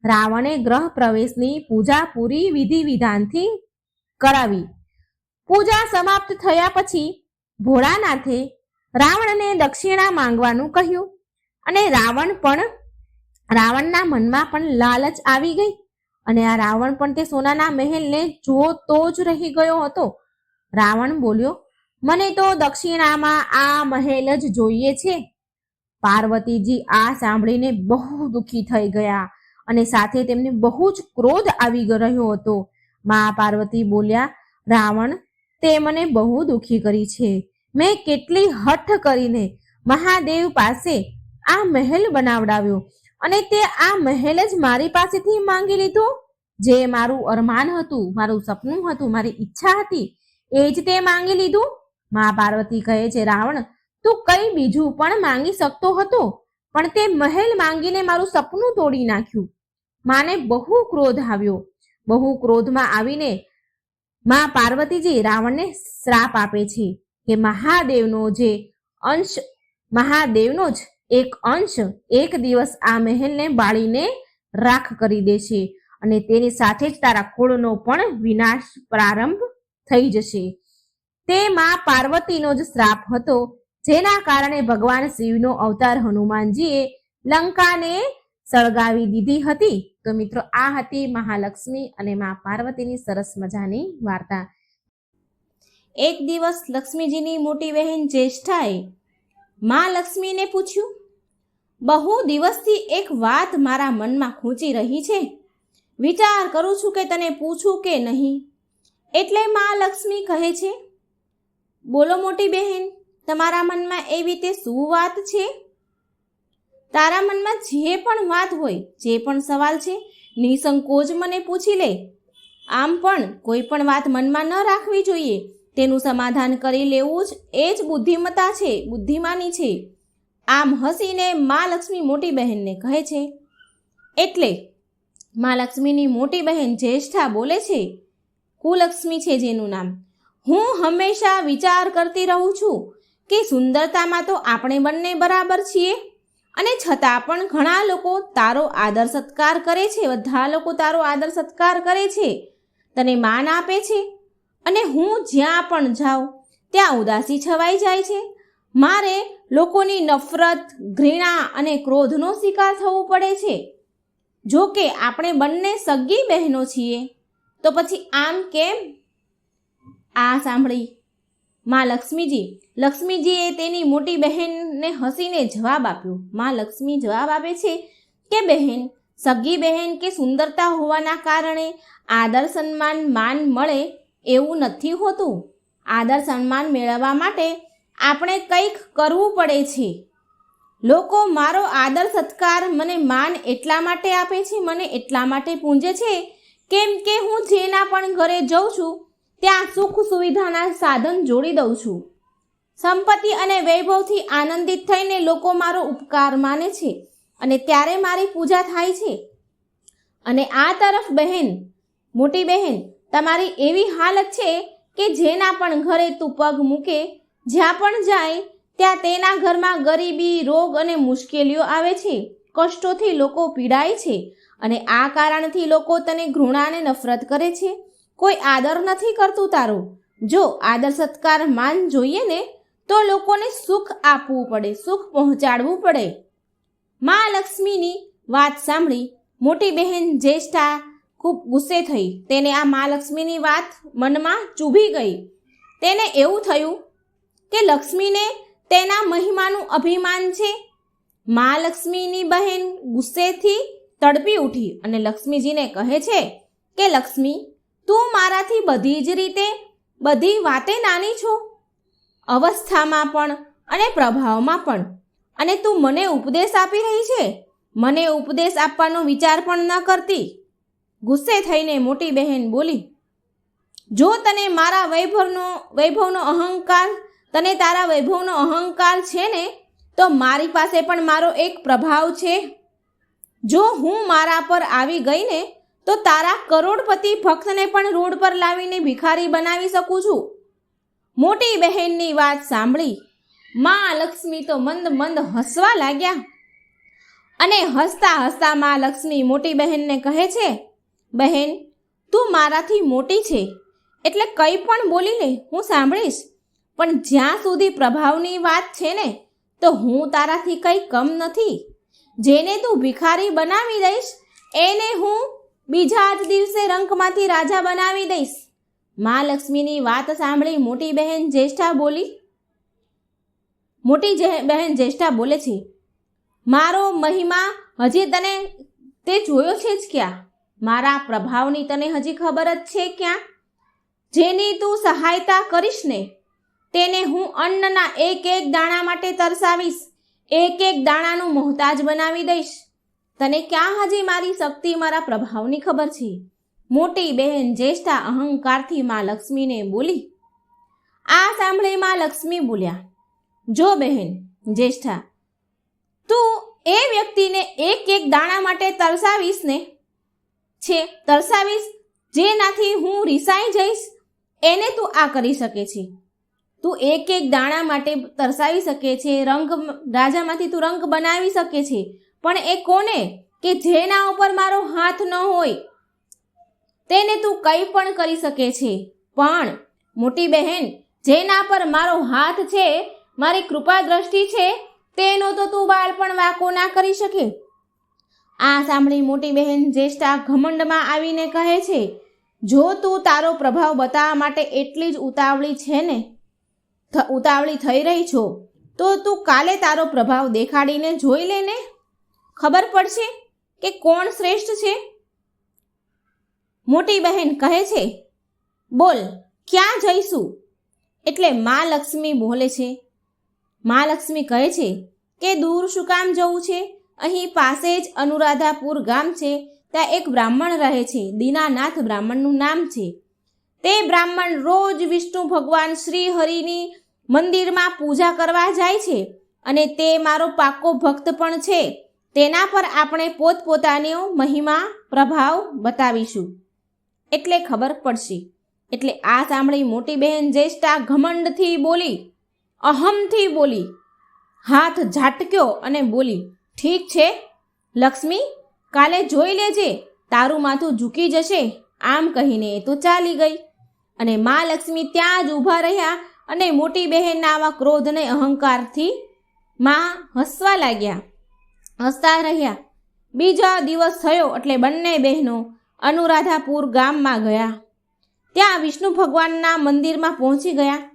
રાવણે ગ્રહ પ્રવેશની પૂજા પૂરી વિધિ વિધાનથી કરાવી. પૂજા સમાપ્ત થયા પછી ભોળાનાથે રાવણને દક્ષિણા માંગવાનું કહ્યું અને રાવણના મનમાં પણ લાલચ આવી ગઈ અને આ રાવણ પણ તે સોનાના મહેલને જોતો જ રહી ગયો હતો. રાવણ બોલ્યો, મને તો દક્ષિણામાં આ મહેલ જ જોઈએ છે. પાર્વતીજી આ સાંભળીને બહુ દુઃખી થઈ ગયા અને સાથે તેમને બહુ જ ક્રોધ આવી રહ્યો હતો. મા પાર્વતી બોલ્યા, રાવણ, તે મને બહુ દુઃખી કરી છે. મેં કેટલી હઠ કરીને મહાદેવ પાસે આ મહેલ બનાવડાવ્યો અને તે આ મહેલ જ મારી પાસેથી માંગી લીધો. જે મારું અરમાન હતું, મારું સપનું હતું, મારી ઈચ્છા હતી, એ જ તે માંગી લીધું. મા પાર્વતી કહે છે, રાવણ, તું કઈ બીજું પણ માંગી શકતો હતો, પણ તે મહેલ માંગીને મારું સપનું તોડી નાખ્યું. માને બહુ ક્રોધ આવ્યો. બહુ ક્રોધમાં આવીને મા પાર્વતીજી રાવણને શ્રાપ આપે છે કે મહાદેવનો જ એક અંશ એક દિવસ આ મહેલને બાળીને રાખ કરી દેશે અને તેની સાથે જ તારા કુળનો પણ વિનાશ પ્રારંભ થઈ જશે. તે મા પાર્વતીનો જ શ્રાપ હતો, જેના કારણે ભગવાન શિવનો અવતાર હનુમાનજીએ લંકાને સળગાવી દીધી હતી. તો મિત્રો, આ હતી મહાલક્ષ્મી અને મા પાર્વતીની સરસ મજાની વાર્તા. એક દિવસ લક્ષ્મીજીની મોટી બહેન જ્યેષ્ઠાએ મા લક્ષ્મીને પૂછ્યું, બહુ દિવસથી એક વાત મારા મનમાં ખૂંચી રહી છે. વિચાર કરું છું કે તને પૂછું કે નહીં. એટલે મા લક્ષ્મી કહે છે, બોલો મોટી બહેન, તમારા મનમાં એવી તે શું વાત છે? તારા મનમાં જે પણ વાત હોય, જે પણ સવાલ છે, નિસંકોચ મને પૂછી લે. આમ પણ કોઈ પણ વાત મનમાં ન રાખવી જોઈએ. તેનું સમાધાન કરી લેવું જ એ જ બુદ્ધિમત્તા છે, બુદ્ધિમાની છે. આમ હસીને મા લક્ષ્મી મોટી બહેનને કહે છે. એટલે મા લક્ષ્મીની મોટી બહેન જ્યેષ્ઠા બોલે છે, કુલક્ષ્મી છે જેનું નામ, હું હંમેશા વિચાર કરતી રહું છું કે સુંદરતામાં તો આપણે બંને બરાબર છીએ અને છતાં પણ ઘણા લોકો તારો આદર સત્કાર કરે છે. બધા લોકો તારો આદર સત્કાર કરે છે, તને માન આપે છે અને હું જ્યાં પણ જાઉં ત્યાં ઉદાસી છવાઈ જાય છે. મારે લોકોની નફરત, ઘૃણા અને ક્રોધનો શિકાર થવું પડે છે. જો કે આપણે બંને સગી બહેનો છીએ, તો પછી આમ કેમ? આ સાંભળી મા લક્ષ્મીજીએ તેની મોટી બહેનને હસીને જવાબ આપ્યો. મા લક્ષ્મી જવાબ આપે છે કે બહેન, સગી બહેન કે સુંદરતા હોવાના કારણે આદર સન્માન માન મળે એવું નથી હોતું. આદર સન્માન મેળવવા માટે આપણે કંઈક કરવું પડે છે. લોકો મારો આદર સત્કાર, મને માન એટલા માટે આપે છે, મને એટલા માટે પૂંજે છે કેમ કે હું જેના પણ ઘરે જઉં છું ત્યાં સુખ સુવિધાના સાધન જોડી દઉં છું. સંપત્તિ અને વૈભવથી આનંદિત થઈને લોકો મારો ઉપકાર માને છે અને ત્યારે મારી પૂજા થાય છે. અને આ તરફ બહેન, મોટી બહેન, તમારી એવી હાલત છે કે જેના પણ ઘરે તું પગ મૂકે, જ્યાં પણ જાય ત્યાં તેના ઘરમાં ગરીબી, રોગ અને મુશ્કેલીઓ આવે છે. કષ્ટોથી લોકો પીડાય છે અને આ કારણથી લોકો તને ઘૃણા અને નફરત કરે છે. કોઈ આદર નથી કરતું તારો. જો આદર સત્કાર માન જોઈએ ને તો લોકોને સુખ આપવું પડે, સુખ પહોંચાડવું પડે. મા લક્ષ્મીની વાત સાંભળી મોટી બહેન જ્યેષ્ઠા ખૂબ ગુસ્સે થઈ. તેને આ મા લક્ષ્મીની વાત મનમાં ચૂભી ગઈ. તેને એવું થયું કે લક્ષ્મીને તેના મહિમાનું અભિમાન છે. મા લક્ષ્મીની બહેન ગુસ્સેથી તડપી ઉઠી અને લક્ષ્મીજીને કહે છે કે લક્ષ્મી, તું મારાથી બધી જ રીતે, બધી વાતે નાની છો, અવસ્થામાં પણ અને પ્રભાવમાં પણ, અને તું મને ઉપદેશ આપી રહી છે. મને ઉપદેશ આપવાનો વિચાર પણ ન કરતી. ગુસ્સે થઈને મોટી બહેન બોલી, જો તને મારા વૈભવનો અહંકાર, તને તારા વૈભવનો અહંકાર છે ને, તો મારી પાસે પણ મારો એક પ્રભાવ છે. જો હું મારા પર આવી ગઈ ને તો તારા કરોડપતિ ભક્તને પણ રોડ પર લાવીને ભિખારી બનાવી શકું છું. મોટી બહેનની વાત સાંભળી મા લક્ષ્મી તો મંદ મંદ હસવા લાગ્યા અને હસતા હસતા મા લક્ષ્મી મોટી બહેનને કહે છે, બહેન તું મારાથી મોટી છે એટલે કંઈ પણ બોલી લે, હું સાંભળીશ. પણ જ્યાં સુધી પ્રભાવની વાત છે ને તો હું તારાથી કંઈ કમ નથી. જેને તું ભિખારી બનાવી દઈશ એને હું બીજા જ દિવસે રંકમાંથી રાજા બનાવી દઈશ. મા લક્ષ્મીની વાત સાંભળી મોટી બહેન જ્યેષ્ઠા બોલે છે, મારો મહિમા હજી તને તે જોયો છે જ ક્યાં? મારા પ્રભાવની તને હજી ખબર જ છે ક્યાં? જેની તું સહાયતા કરીશ ને તેને હું અન્નના એક એક દાણા માટે તરસાવીશ, એક એક દાણાનું મોહતાજ બનાવી દઈશ. તને ક્યાં હજી મારી શક્તિ, મારા પ્રભાવની ખબર છે? મોટી બહેન જ્યેષ્ઠા અહંકારથી મા લક્ષ્મીને બોલી. આ સાંભળી મા લક્ષ્મી બોલ્યા, જો બહેન જ્યેષ્ઠા, તું એ વ્યક્તિને એક એક દાણા માટે તરસાવીશ જેનાથી હું રીસાઈ જઈશ એને તું આ કરી શકે છે. તું એક એક દાણા માટે તરસાવી શકે છે, રાજામાંથી તું રંક બનાવી શકે છે, પણ એ કોને કે જેના ઉપર મારો હાથ ન હોય તેને તું કંઈ પણ કરી શકે છે. પણ મોટી બહેન જેના પર મારો હાથ છે, મારી કૃપા દ્રષ્ટિ છે, તેનો તો તું બાળપણ વાકો ના કરી શકે. આ સાંભળી મોટી બહેન જ્યેષ્ઠા ઘમંડમાં આવીને કહે છે, જો તું તારો પ્રભાવ બતાવવા માટે એટલી જ ઉતાવળી થઈ રહી છો તો તું કાલે તારો પ્રભાવ દેખાડીને જોઈ લે ને, ખબર પડશે કે કોણ શ્રેષ્ઠ છે. મોટી બહેન કહે છે, બોલ ક્યાં જઈશું? એટલે મા લક્ષ્મી બોલે છે. મા લક્ષ્મી કહે છે કે દૂર શું કામ જવું છે? અહીં પાસે જ અનુરાધાપુર ગામ છે, ત્યાં એક બ્રાહ્મણ રહે છે, દીનાનાથ બ્રાહ્મણનું નામ છે. તે બ્રાહ્મણ રોજ વિષ્ણુ ભગવાન શ્રી હરિની મંદિરમાં પૂજા કરવા જાય છે અને તે મારો પાકો ભક્ત પણ છે. તેના પર આપણે પોતપોતાનો મહિમા પ્રભાવ બતાવીશું એટલે ખબર પડશે. એટલે આ સાંભળી મોટી બહેન જ્યેષ્ઠા ઘમંડથી બોલી, અહમથી બોલી, હાથ ઝાટક્યો અને બોલી, ઠીક છે લક્ષ્મી, કાલે જોઈ લેજે, તારું માથું ઝૂકી જશે. આમ કહીને એ તો ચાલી ગઈ અને મા લક્ષ્મી ત્યાં જ ઊભા રહ્યા અને મોટી બહેનના આવા ક્રોધને અહંકારથી માં હસવા રહ્યા. બીજા દિવસ થયો એટલે બંને બહેનો અનુરાધાપુર ગામમાં ગયા. ત્યાં વિષ્ણુ ભગવાનના મંદિરમાં પહોંચી ગયા.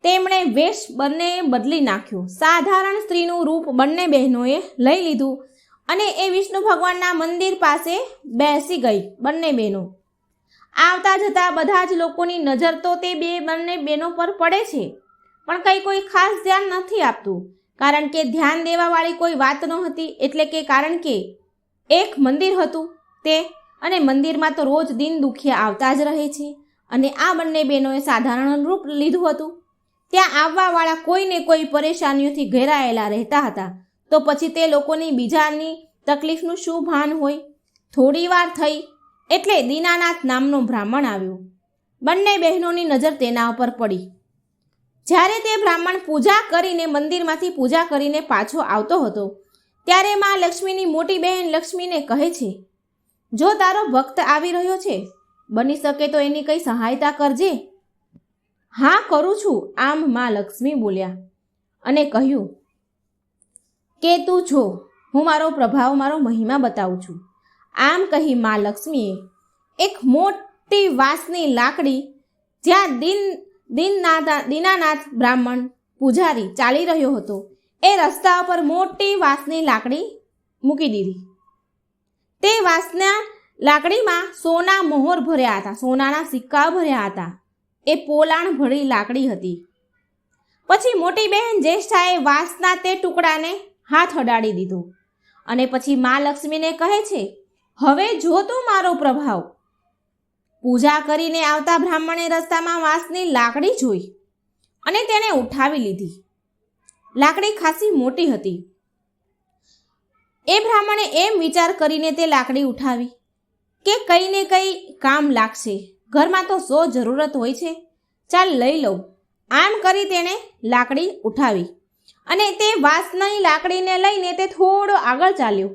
તેમણે વેશ બંને બદલી નાખ્યો. સાધારણ સ્ત્રીનું રૂપ બંને બહેનોએ લઈ લીધું અને એ વિષ્ણુ ભગવાનના મંદિર પાસે બેસી ગઈ બંને બહેનો. આવતા જતા બધા જ લોકોની નજર તો તે બંને બહેનો પર પડે છે, પણ કોઈ ખાસ ધ્યાન નથી આપતું, કારણ કે ધ્યાન દેવાવાળી કોઈ વાત ન હતી. એટલે કે કારણ કે એક મંદિર હતું તે, અને મંદિરમાં તો રોજ દિન દુખિયા આવતા જ રહે છે, અને આ બંને બહેનોએ સાધારણ રૂપ લીધું હતું. ત્યાં આવવાવાળા કોઈને કોઈ પરેશાનીઓથી ઘેરાયેલા રહેતા હતા, તો પછી તે લોકોની બીજાની તકલીફનું શું ભાન હોય. થોડી વાર થઈ એટલે દીનાનાથ નામનો બ્રાહ્મણ આવ્યો. બંને બહેનોની નજર તેના ઉપર પડી. જ્યારે તે બ્રાહ્મણ પૂજા કરીને મંદિરમાંથી પૂજા કરીને પાછો આવતો હતો ત્યારે મા લક્ષ્મીની મોટી બહેન લક્ષ્મીને કહે છે, જો તારો ભક્ત આવી રહ્યો છે, બની શકે તો એની કંઈ સહાયતા કરજે. હા કરું છું, આમ મા લક્ષ્મી બોલ્યા અને કહ્યું કે તું જો, હું મારો પ્રભાવ, મારો મહિમા બતાવું છું. આમ કહી મા લક્ષ્મીએ એક મોટી વાંસની લાકડી, જ્યાં દીનાનાથ બ્રાહ્મણ પૂજારી ચાલી રહ્યો હતો, એ રસ્તા પર મોટી વાંસની લાકડી મૂકી દીધી. તે વાંસના લાકડીમાં સોના મોહર ભર્યા હતા, સોનાના સિક્કા ભર્યા હતા. એ પોલાણ ભરી લાકડી હતી. પછી મોટી બહેન જ્યેષ્ઠાએ વાંસના તે ટુકડાને હાથ અડાડી દીધો અને પછી મા લક્ષ્મીને કહે છે, હવે જો તું મારો પ્રભાવ. પૂજા કરીને આવતા બ્રાહ્મણે રસ્તામાં વાંસની લાકડી જોઈ અને તેને ઉઠાવી લીધી. લાકડી ખાસી મોટી હતી. એ બ્રાહ્મણે એમ વિચાર કરીને તે લાકડી ઉઠાવી કે કંઈ ને કંઈ કામ લાગશે, ઘરમાં તો 100 જરૂરત હોય છે, ચાલ લઈ લઉં. આમ કરી તેણે લાકડી ઉઠાવી અને તે વાંસની લાકડીને લઈને તે થોડો આગળ ચાલ્યો.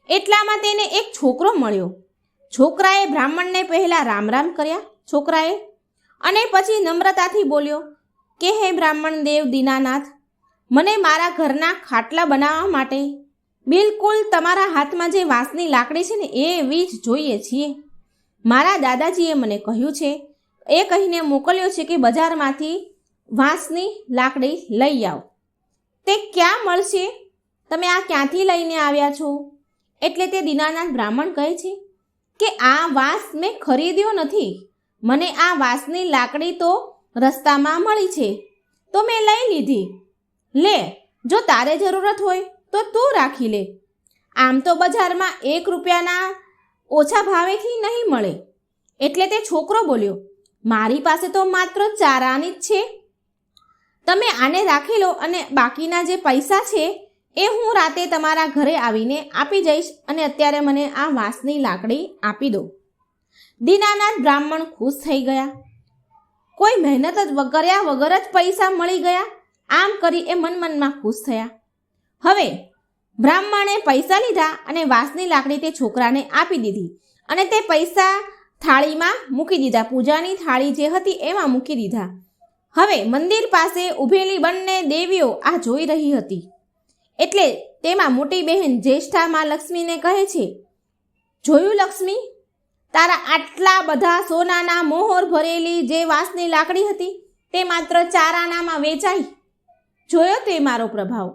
એટલામાં તેને એક છોકરો મળ્યો. છોકરાએ બ્રાહ્મણને પહેલાં રામ રામ કર્યા છોકરાએ, અને પછી નમ્રતાથી બોલ્યો કે હે બ્રાહ્મણ દેવ દીનાનાથ, મને મારા ઘરના ખાટલા બનાવવા માટે બિલકુલ તમારા હાથમાં જે વાંસની લાકડી છે ને એવી જ જોઈએ છીએ. મારા દાદાજીએ મને કહ્યું છે, એ કહીને મોકલ્યો છે કે બજારમાંથી વાંસની લાકડી લઈ આવ. તે ક્યાં મળશે? તમે આ ક્યાંથી લઈને આવ્યા છો? એટલે તે દીનાનાથ બ્રાહ્મણ કહે છે કે આ વાંસ મેં ખરીદ્યો નથી, મને આ વાંસની લાકડી તો રસ્તામાં મળી છે તો મેં લઈ લીધી. લે, જો તારે જરૂરત હોય તો તું રાખી લે. આમ તો બજારમાં 1 રૂપિયાના ઓછા ભાવેથી નહીં મળે. એટલે તે છોકરો બોલ્યો, મારી પાસે તો માત્ર ચારાની જ છે, તમે આને રાખી લો અને બાકીના જે પૈસા છે એ હું રાતે તમારા ઘરે આવીને આપી જઈશ, અને અત્યારે મને આ વાંસની લાકડી આપી દો. દીનાનાથ બ્રાહ્મણ ખુશ થઈ ગયા. કોઈ મહેનત જ કર્યા વગર જ પૈસા મળી ગયા. આમ કરી એ મનમાં ખુશ થયા. હવે બ્રાહ્મણે પૈસા લીધા અને વાંસની લાકડી તે છોકરાને આપી દીધી અને તે પૈસા થાળીમાં મૂકી દીધા. પૂજાની થાળી જે હતી એમાં મૂકી દીધા. હવે મંદિર પાસે ઊભેલી બંને દેવીઓ આ જોઈ રહી હતી. એટલે તેમાં મોટી બહેન જ્યેષ્ઠા માં લક્ષ્મીને કહે છે, જોયું લક્ષ્મી, તારા આટલા બધા સોનાના મોહર ભરેલી જે વાંસની લાકડી હતી તે માત્ર 4 આનામાં વેચાઈ. જોયો તે મારો પ્રભાવ?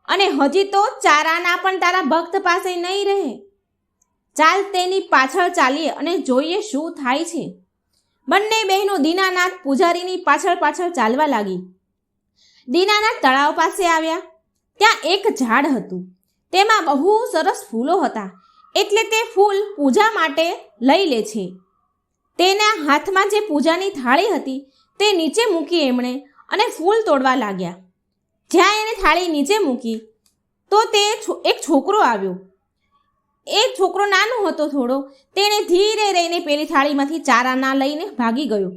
અને હજી તો 4 આના પણ તારા ભક્ત પાસે નહીં રહે. ચાલ તેની પાછળ ચાલીએ અને જોઈએ શું થાય છે. બંને બહેનો દીનાનાથ પૂજારીની પાછળ પાછળ ચાલવા લાગી. દીનાનાથ તળાવ પાસે આવ્યા. ત્યાં એક ઝાડ હતું, તેમાં બહુ સરસ ફૂલો હતા. એટલે તે ફૂલ પૂજા માટે લઈ લે છે. તેના હાથમાં જે પૂજાની થાળી હતી તે નીચે મૂકી એમણે અને ફૂલ તોડવા લાગ્યા. જ્યાં એને થાળી નીચે મૂકી તો તે એક છોકરો આવ્યો. એ છોકરો નાનો હતો થોડો, તેણે ધીરે રહીને પેલી થાળીમાંથી 4 આના લઈને ભાગી ગયો.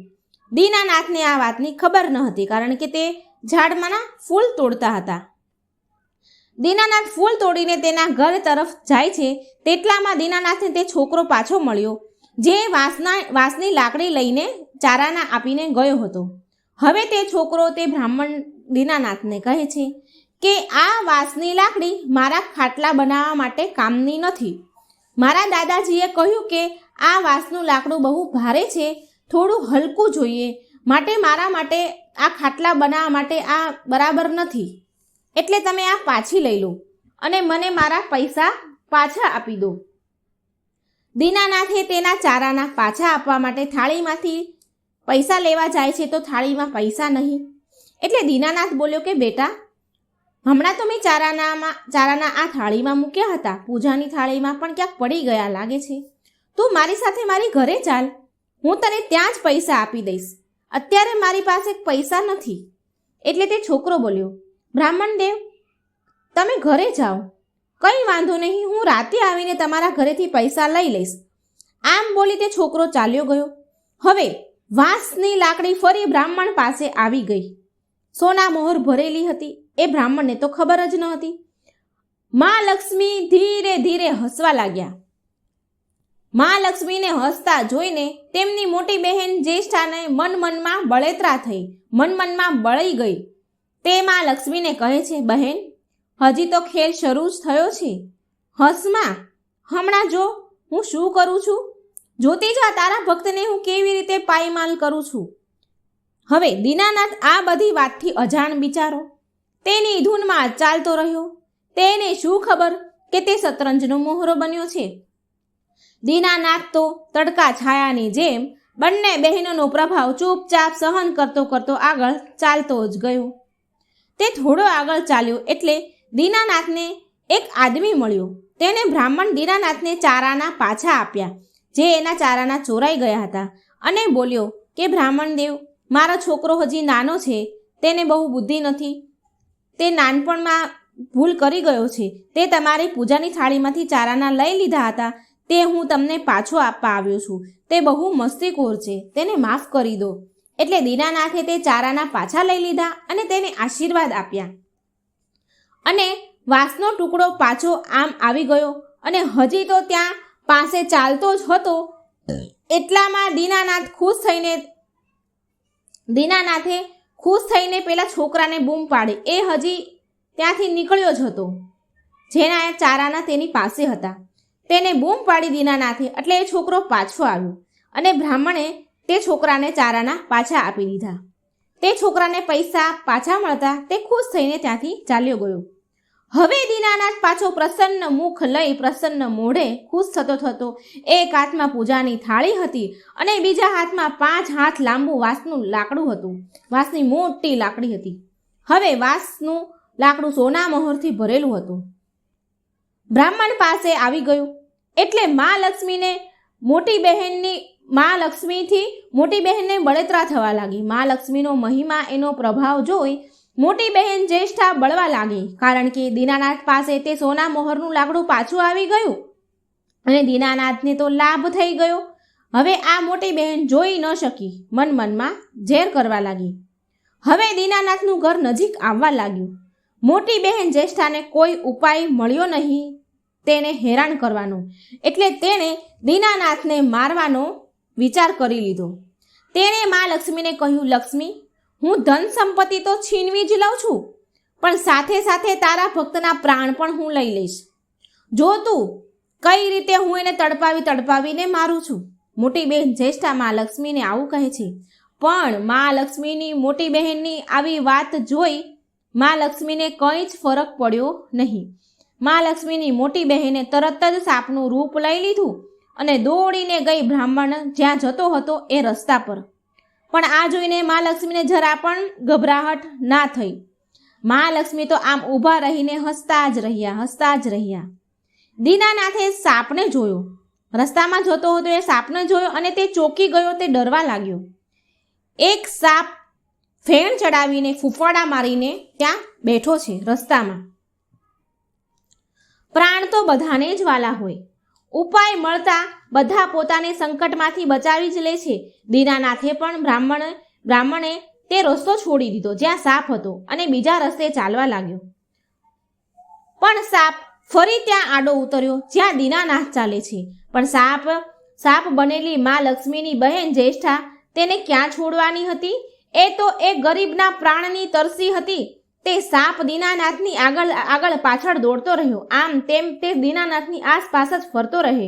દીનાનાથને આ વાતની ખબર ન હતી, કારણ કે તે ઝાડમાંના ફૂલ તોડતા હતા. દીનાનાથ ફૂલ તોડીને તેના ઘર તરફ જાય છે તેટલામાં દીનાનાથને તે છોકરો પાછો મળ્યો, જે વાંસની લાકડી લઈને 4 આના આપીને ગયો હતો. હવે તે છોકરો તે બ્રાહ્મણ દીનાનાથને કહે છે કે આ વાંસની લાકડી મારા ખાટલા બનાવવા માટે કામની નથી. મારા દાદાજીએ કહ્યું કે આ વાંસનું લાકડું બહુ ભારે છે, થોડું હલકું જોઈએ, માટે મારા માટે આ ખાટલા બનાવવા માટે આ બરાબર નથી. એટલે તમે આ પાછી લઈ લો અને મને મારા પૈસા પાછા આપી દો. દીનાનાથે તેના 4 આના પાછા આપવા માટે થાળીમાંથી પૈસા લેવા જાય છે તો થાળીમાં પૈસા નહીં. એટલે દીનાનાથ બોલ્યો કે બેટા, હમણાં તો મેં 4 આના આ થાળીમાં મૂક્યા હતા, પૂજાની થાળીમાં પણ ક્યાંક પડી ગયા લાગે છે. તું મારી સાથે મારી ઘરે ચાલ, હું તને ત્યાં જ પૈસા આપી દઈશ. અત્યારે મારી પાસે પૈસા નથી. એટલે તે છોકરો બોલ્યો, બ્રાહ્મણ દેવ, તમે ઘરે જાઓ, કંઈ વાંધો નહીં, હું રાતે આવીને તમારા ઘરેથી પૈસા લઈ લઈશ. આમ બોલી તે છોકરો ચાલ્યો ગયો. હવે વાંસની લાકડી ફરી બ્રાહ્મણ પાસે આવી ગઈ. સોના મોહર ભરેલી હતી. એ બ્રાહ્મણને તો ખબર જ ન હતી. માં લક્ષ્મી ધીરે ધીરે હસવા લાગ્યા. માં લક્ષ્મીને હસતા જોઈને તેમની મોટી બહેન જ્યેષ્ઠાને મનમાં બળેતરા થઈ, મનમાં બળી ગઈ. તે માં લક્ષ્મીને કહે છે, બહેન, હજી તો ખેલ શરૂ જ થયો છે, હસમાં, હમણાં જો હું શું કરું છું, જોતી જા તારા ભક્તને હું કેવી રીતે પાયમાલ કરું છું. હવે દીનાનાથ આ બધી વાતથી અજાણ બિચારો તેની ધૂનમાં ચાલતો રહ્યો. તેને શું ખબર કે તે શતરંજનો મોહરો બન્યો છે. દીનાનાથ તો તડકા છાયાની જેમ બંને બહેનોનો પ્રભાવ ચૂપચાપ સહન કરતો કરતો આગળ ચાલતો જ ગયો. તે થોડો આગળ ચાલ્યો એટલે દીનાનાથને એક આદમી મળ્યો. તેણે બ્રાહ્મણ દીનાનાથને 4 આના પાછા આપ્યા, જે એના 4 આના ચોરાઈ ગયા હતા, અને બોલ્યો કે બ્રાહ્મણ દેવ, મારો છોકરો હજી નાનો છે, તેને બહુ બુદ્ધિ નથી, તે નાનપણમાં ભૂલ કરી ગયો છે. તે તમારી પૂજાની થાળીમાંથી ચારાના લઈ લીધા હતા, તે હું તમને પાછો આપવા આવ્યો છું. તે બહુ મસ્તીખોર છે, તેને માફ કરી દો. એટલે દીનાનાથે તે ચારાના પાછા લઈ લીધા અને તેને આશીર્વાદ આપ્યા. અને વાંસનો ટુકડો પાછો આમ આવી ગયો અને હજી તો ત્યાં પાસે ચાલતો જ હતો. એટલામાં દીનાનાથે ખુશ થઈને પેલા છોકરાને બૂમ પાડી. એ હજી ત્યાંથી નીકળ્યો જ હતો, જેના ચારાના તેની પાસે હતા. તેને બૂમ પાડી દીનાનાથે, એટલે એ છોકરો પાછો આવ્યો અને બ્રાહ્મણે તે છોકરાને ચારાના પાછા આપી દીધા. તે છોકરાને પૈસા પાછા મળતા તે ખુશ થઈને ત્યાંથી ચાલ્યો ગયો. હવે દીનાનાથ પાછો પ્રસન્ન મુખ લઈ પ્રસન્ન મોઢે ખુશ થતો એક હાથમાં પૂજાની થાળી હતી અને બીજા હાથમાં 5 હાથ લાંબુ વાંસનું લાકડું હતું. વાંસની મોટી લાકડી હતી. હવે વાંસનું લાકડું સોના મહોરથી ભરેલું હતું. બ્રાહ્મણ પાસે આવી ગયું એટલે મા લક્ષ્મીથી મોટી બહેનને બળતરા થવા લાગી. મા લક્ષ્મીનો મહિમા, એનો પ્રભાવ જોઈ મોટી બહેન જ્યેષ્ઠા બળવા લાગી, કારણ કે દીનાનાથ પાસે તે સોના મોહરનું લાકડું પાછું આવી ગયું અને દીનાનાથને તો લાભ થઈ ગયો. હવે આ મોટી બહેન જોઈ ન શકી, મનમાં ઝેર કરવા લાગી. હવે દીનાનાથનું ઘર નજીક આવવા લાગ્યું. મોટી બહેન જ્યેષ્ઠાને કોઈ ઉપાય મળ્યો નહીં તેને હેરાન કરવાનો, એટલે તેણે દીનાનાથને મારવાનો વિચાર કરી લીધો. તેણે મા લક્ષ્મીને કહ્યું, લક્ષ્મી, હું ધન સંપત્તિ તો છીનવી જ લઉં છું, પણ સાથે સાથે તારા ભક્તના પ્રાણ પણ હું લઈ લઈશ. જો તું કઈ રીતે હું એને તડપાવીને મારું છું. મોટી બહેન જ્યેષ્ઠા મા લક્ષ્મીને આવું કહે છે, પણ મા લક્ષ્મીની મોટી બહેનની આવી વાત જોઈ મા લક્ષ્મીને કંઈ જ ફરક પડ્યો નહીં. મા લક્ષ્મીની મોટી બહેને તરત જ સાપનું રૂપ લઈ લીધું અને દોડીને ગઈ બ્રાહ્મણ જ્યાં જતો હતો એ રસ્તા પર. પણ આ જોઈને મા લક્ષ્મીને જરા પણ ગભરાહટ ના થઈ. મા લક્ષ્મી તો આમ ઊભા રહીને હસતા જ રહ્યા. દીનાનાથે સાપને જોયો. રસ્તામાં જતો હતો એ સાપને જોયો અને તે ચોંકી ગયો. તે ડરવા લાગ્યો. એક સાપ ફેણ ચડાવીને ફૂફાડા મારીને ત્યાં બેઠો છે રસ્તામાં. પ્રાણ તો બધાને જ વાલા હોય. ઉપાય મળતા બધા પોતાને સંકટમાંથી બચાવી જ લે છે. દીનાનાથે પણ બ્રાહ્મણે તે રસ્તો છોડી દીધો જ્યાં સાપ હતો અને બીજા રસ્તે ચાલવા લાગ્યો. પણ સાપ ફરી ત્યાં આડો ઉતર્યો જ્યાં દીનાનાથ ચાલે છે. પણ સાપ બનેલી મા લક્ષ્મીની બહેન જ્યેષ્ઠા તેને ક્યાં છોડવાની હતી? એ તો એ ગરીબના પ્રાણની તરસી હતી. તે સાપ દીનાનાથની આગળ પાછળ દોડતો રહ્યો. આમ તેમ તે દીનાનાથની આસપાસ જ ફરતો રહે.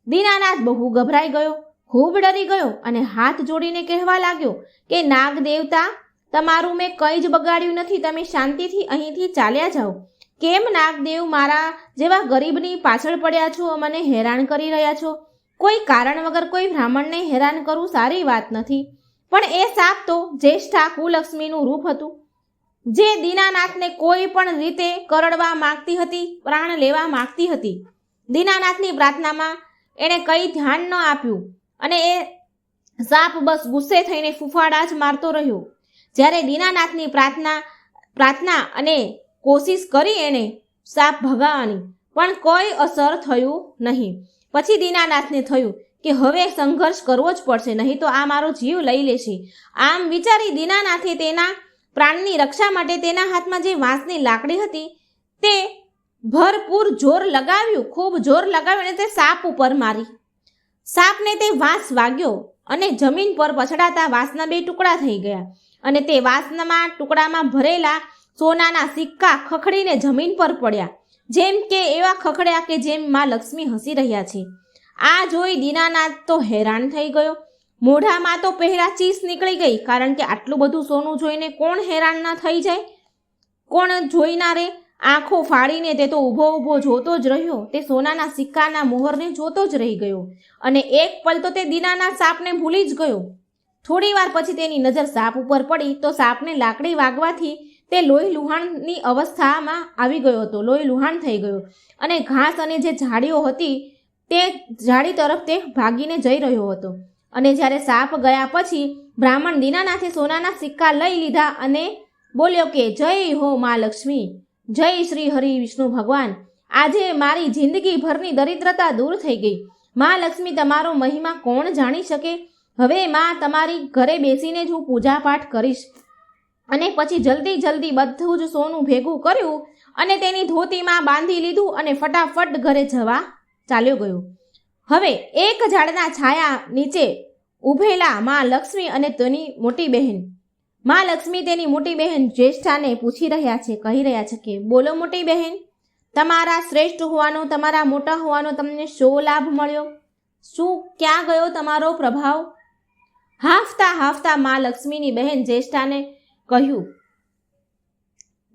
દીનાનાથ બહુ ગભરાઈ ગયો, ખૂબ ડરી ગયો અને હાથ જોડીને કહેવા લાગ્યો કે નાગ દેવતા, તમારું મેં કંઈ જ બગાડ્યું નથી, તમે શાંતિથી અહીંથી ચાલ્યા જાઓ. કેમ નાગદેવ મારા જેવા ગરીબની પાછળ પડ્યા છો, મને હેરાન કરી રહ્યા છો? કોઈ કારણ વગર કોઈ બ્રાહ્મણને હેરાન કરવું સારી વાત નથી. પણ એ સાપ તો જ્યેષ્ઠા કુલક્ષ્મીનું રૂપ હતું, જે દીનાનાથને કોઈ પણ રીતે કરડવા માંગતી હતી, પ્રાણ લેવા માંગતી હતી. દીનાનાથની પ્રાર્થનામાં એણે કંઈ ધ્યાન ન આપ્યું અને એ સાપ બસ ગુસ્સે થઈને ફૂફાડા જ મારતો રહ્યો. જ્યારે દીનાનાથની પ્રાર્થના અને કોશિશ કરી એને સાપ ભગાવવાની, પણ કોઈ અસર થયું નહીં. પછી દીનાનાથને થયું કે હવે સંઘર્ષ કરવો જ પડશે, નહીં તો આ મારો જીવ લઈ લેશે. આમ વિચારી દીનાનાથે તેના પ્રાણની રક્ષા માટે તેના હાથમાં જે વાંસની લાકડી હતી તે ભરપૂર જોર લગાવ્યું, ખૂબ જોર લગાવ્યું અને તે સાપ ઉપર મારી. સાપને તે વાંસ વાગ્યો અને જમીન પર પછડાતા વાંસના 2 ટુકડા થઈ ગયા અને તે વાંસના ટુકડામાં ભરેલા સોનાના સિક્કા ખખડીને જમીન પર પડ્યા, જેમ કે એવા ખખડ્યા કે જેમ માં લક્ષ્મી હસી રહ્યા છે. આ જોઈ દીનાનાથ તો હેરાન થઈ ગયો. મોઢામાં તો પહેલા ચીસ નીકળી ગઈ, કારણ કે આટલું બધું સોનું જોઈને કોણ હેરાન ના થઈ જાય? કોણ જોઈનારે? આંખો ફાડીને તે તો ઊભો જોતો જ રહ્યો. તે સોનાના સિક્કાના મોહરને જોતો જ રહી ગયો અને એક પલ તો તે દીનાનાથ સાપને ભૂલી જ ગયો. થોડી વાર પછી તેની નજર સાપ ઉપર પડી તો સાપને લાકડી વાગવાથી તે લોહી લુહાણની અવસ્થામાં આવી ગયો હતો, લોહી લુહાણ થઈ ગયો અને ઘાસ અને જે ઝાડીઓ હતી તે ઝાડી તરફ તે ભાગીને જઈ રહ્યો હતો. અને જ્યારે સાપ ગયા પછી બ્રાહ્મણ દીનાનાથે સોનાના સિક્કા લઈ લીધા અને બોલ્યો કે જય હો મા લક્ષ્મી, જય શ્રી હરિ વિષ્ણુ ભગવાન. આજે મારી જિંદગી ભરની દરિદ્રતા દૂર થઈ ગઈ. માં લક્ષ્મી, તમારો મહિમા કોણ જાણી શકે? હવે માં, તમારી ઘરે બેસીને જ હું પૂજા પાઠ કરીશ. અને પછી જલ્દી બધું જ સોનું ભેગું કર્યું અને તેની ધોતીમાં બાંધી લીધું અને ફટાફટ ઘરે જવા ચાલ્યો ગયો. હવે એક ઝાડના છાયા નીચે ઊભેલા માં લક્ષ્મી અને તેની મોટી બહેન. માં લક્ષ્મી તેની મોટી બહેન જ્યેષ્ઠાને પૂછી રહ્યા છે, કહી રહ્યા છે કે બોલો મોટી બહેન, તમારા શ્રેષ્ઠ હોવાનો, તમારા મોટા હોવાનો તમને શો લાભ મળ્યો? શું ક્યાં ગયો તમારો પ્રભાવ? હાંફતા માં લક્ષ્મીની બહેન જ્યેષ્ઠાને કહ્યું.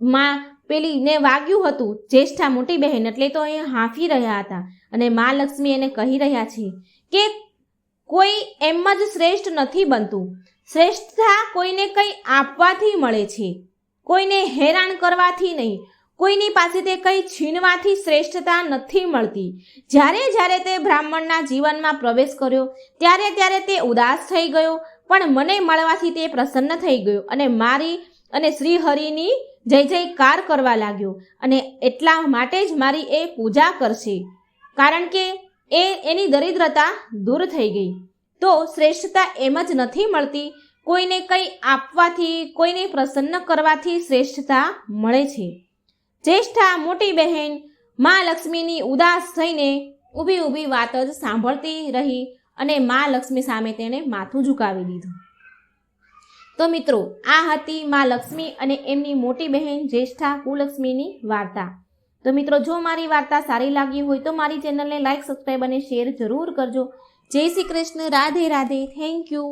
માં પેલીને વાગ્યું હતું, જ્યેષ્ઠા મોટી બહેન એટલે તો એ હાંફી રહ્યા હતા. અને માં લક્ષ્મી એને કહી રહ્યા છે કે કોઈ એમ જ શ્રેષ્ઠ નથી બનતું. શ્રેષ્ઠતા કોઈને કંઈ આપવાથી મળે છે, કોઈને હેરાન કરવાથી નહીં. કોઈની પાસેથી કંઈ છીનવાથી શ્રેષ્ઠતા નથી મળતી. જ્યારે તે બ્રાહ્મણના જીવનમાં પ્રવેશ કર્યો ત્યારે તે ઉદાસ થઈ ગયો, પણ મને મળવાથી તે પ્રસન્ન થઈ ગયો અને મારી અને શ્રી હરિની જય જયકાર કરવા લાગ્યો. અને એટલા માટે જ મારી એ પૂજા કરશે, કારણ કે એની દરિદ્રતા દૂર થઈ ગઈ. તો શ્રેષ્ઠતા એમ જ નથી મળતી. કોઈને કંઈ આપવાથી, કોઈને પ્રસન્ન કરવાથી શ્રેષ્ઠતા મળે છે. જ્યેષ્ઠા મોટી બહેન માં લક્ષ્મીની ઉદાસ થઈને ઊભી વાત જ સાંભળતી રહી અને માં લક્ષ્મી સામે તેણે માથું ઝુકાવી દીધું. તો મિત્રો, આ હતી માં લક્ષ્મી અને એમની મોટી બહેન જ્યેષ્ઠા કુલક્ષ્મીની વાર્તા. તો મિત્રો, જો મારી વાર્તા સારી લાગી હોય તો મારી ચેનલને લાઈક, સબસ્ક્રાઈબ અને શેર જરૂર કરજો. જય શ્રી કૃષ્ણ. રાધે રાધે. Thank you.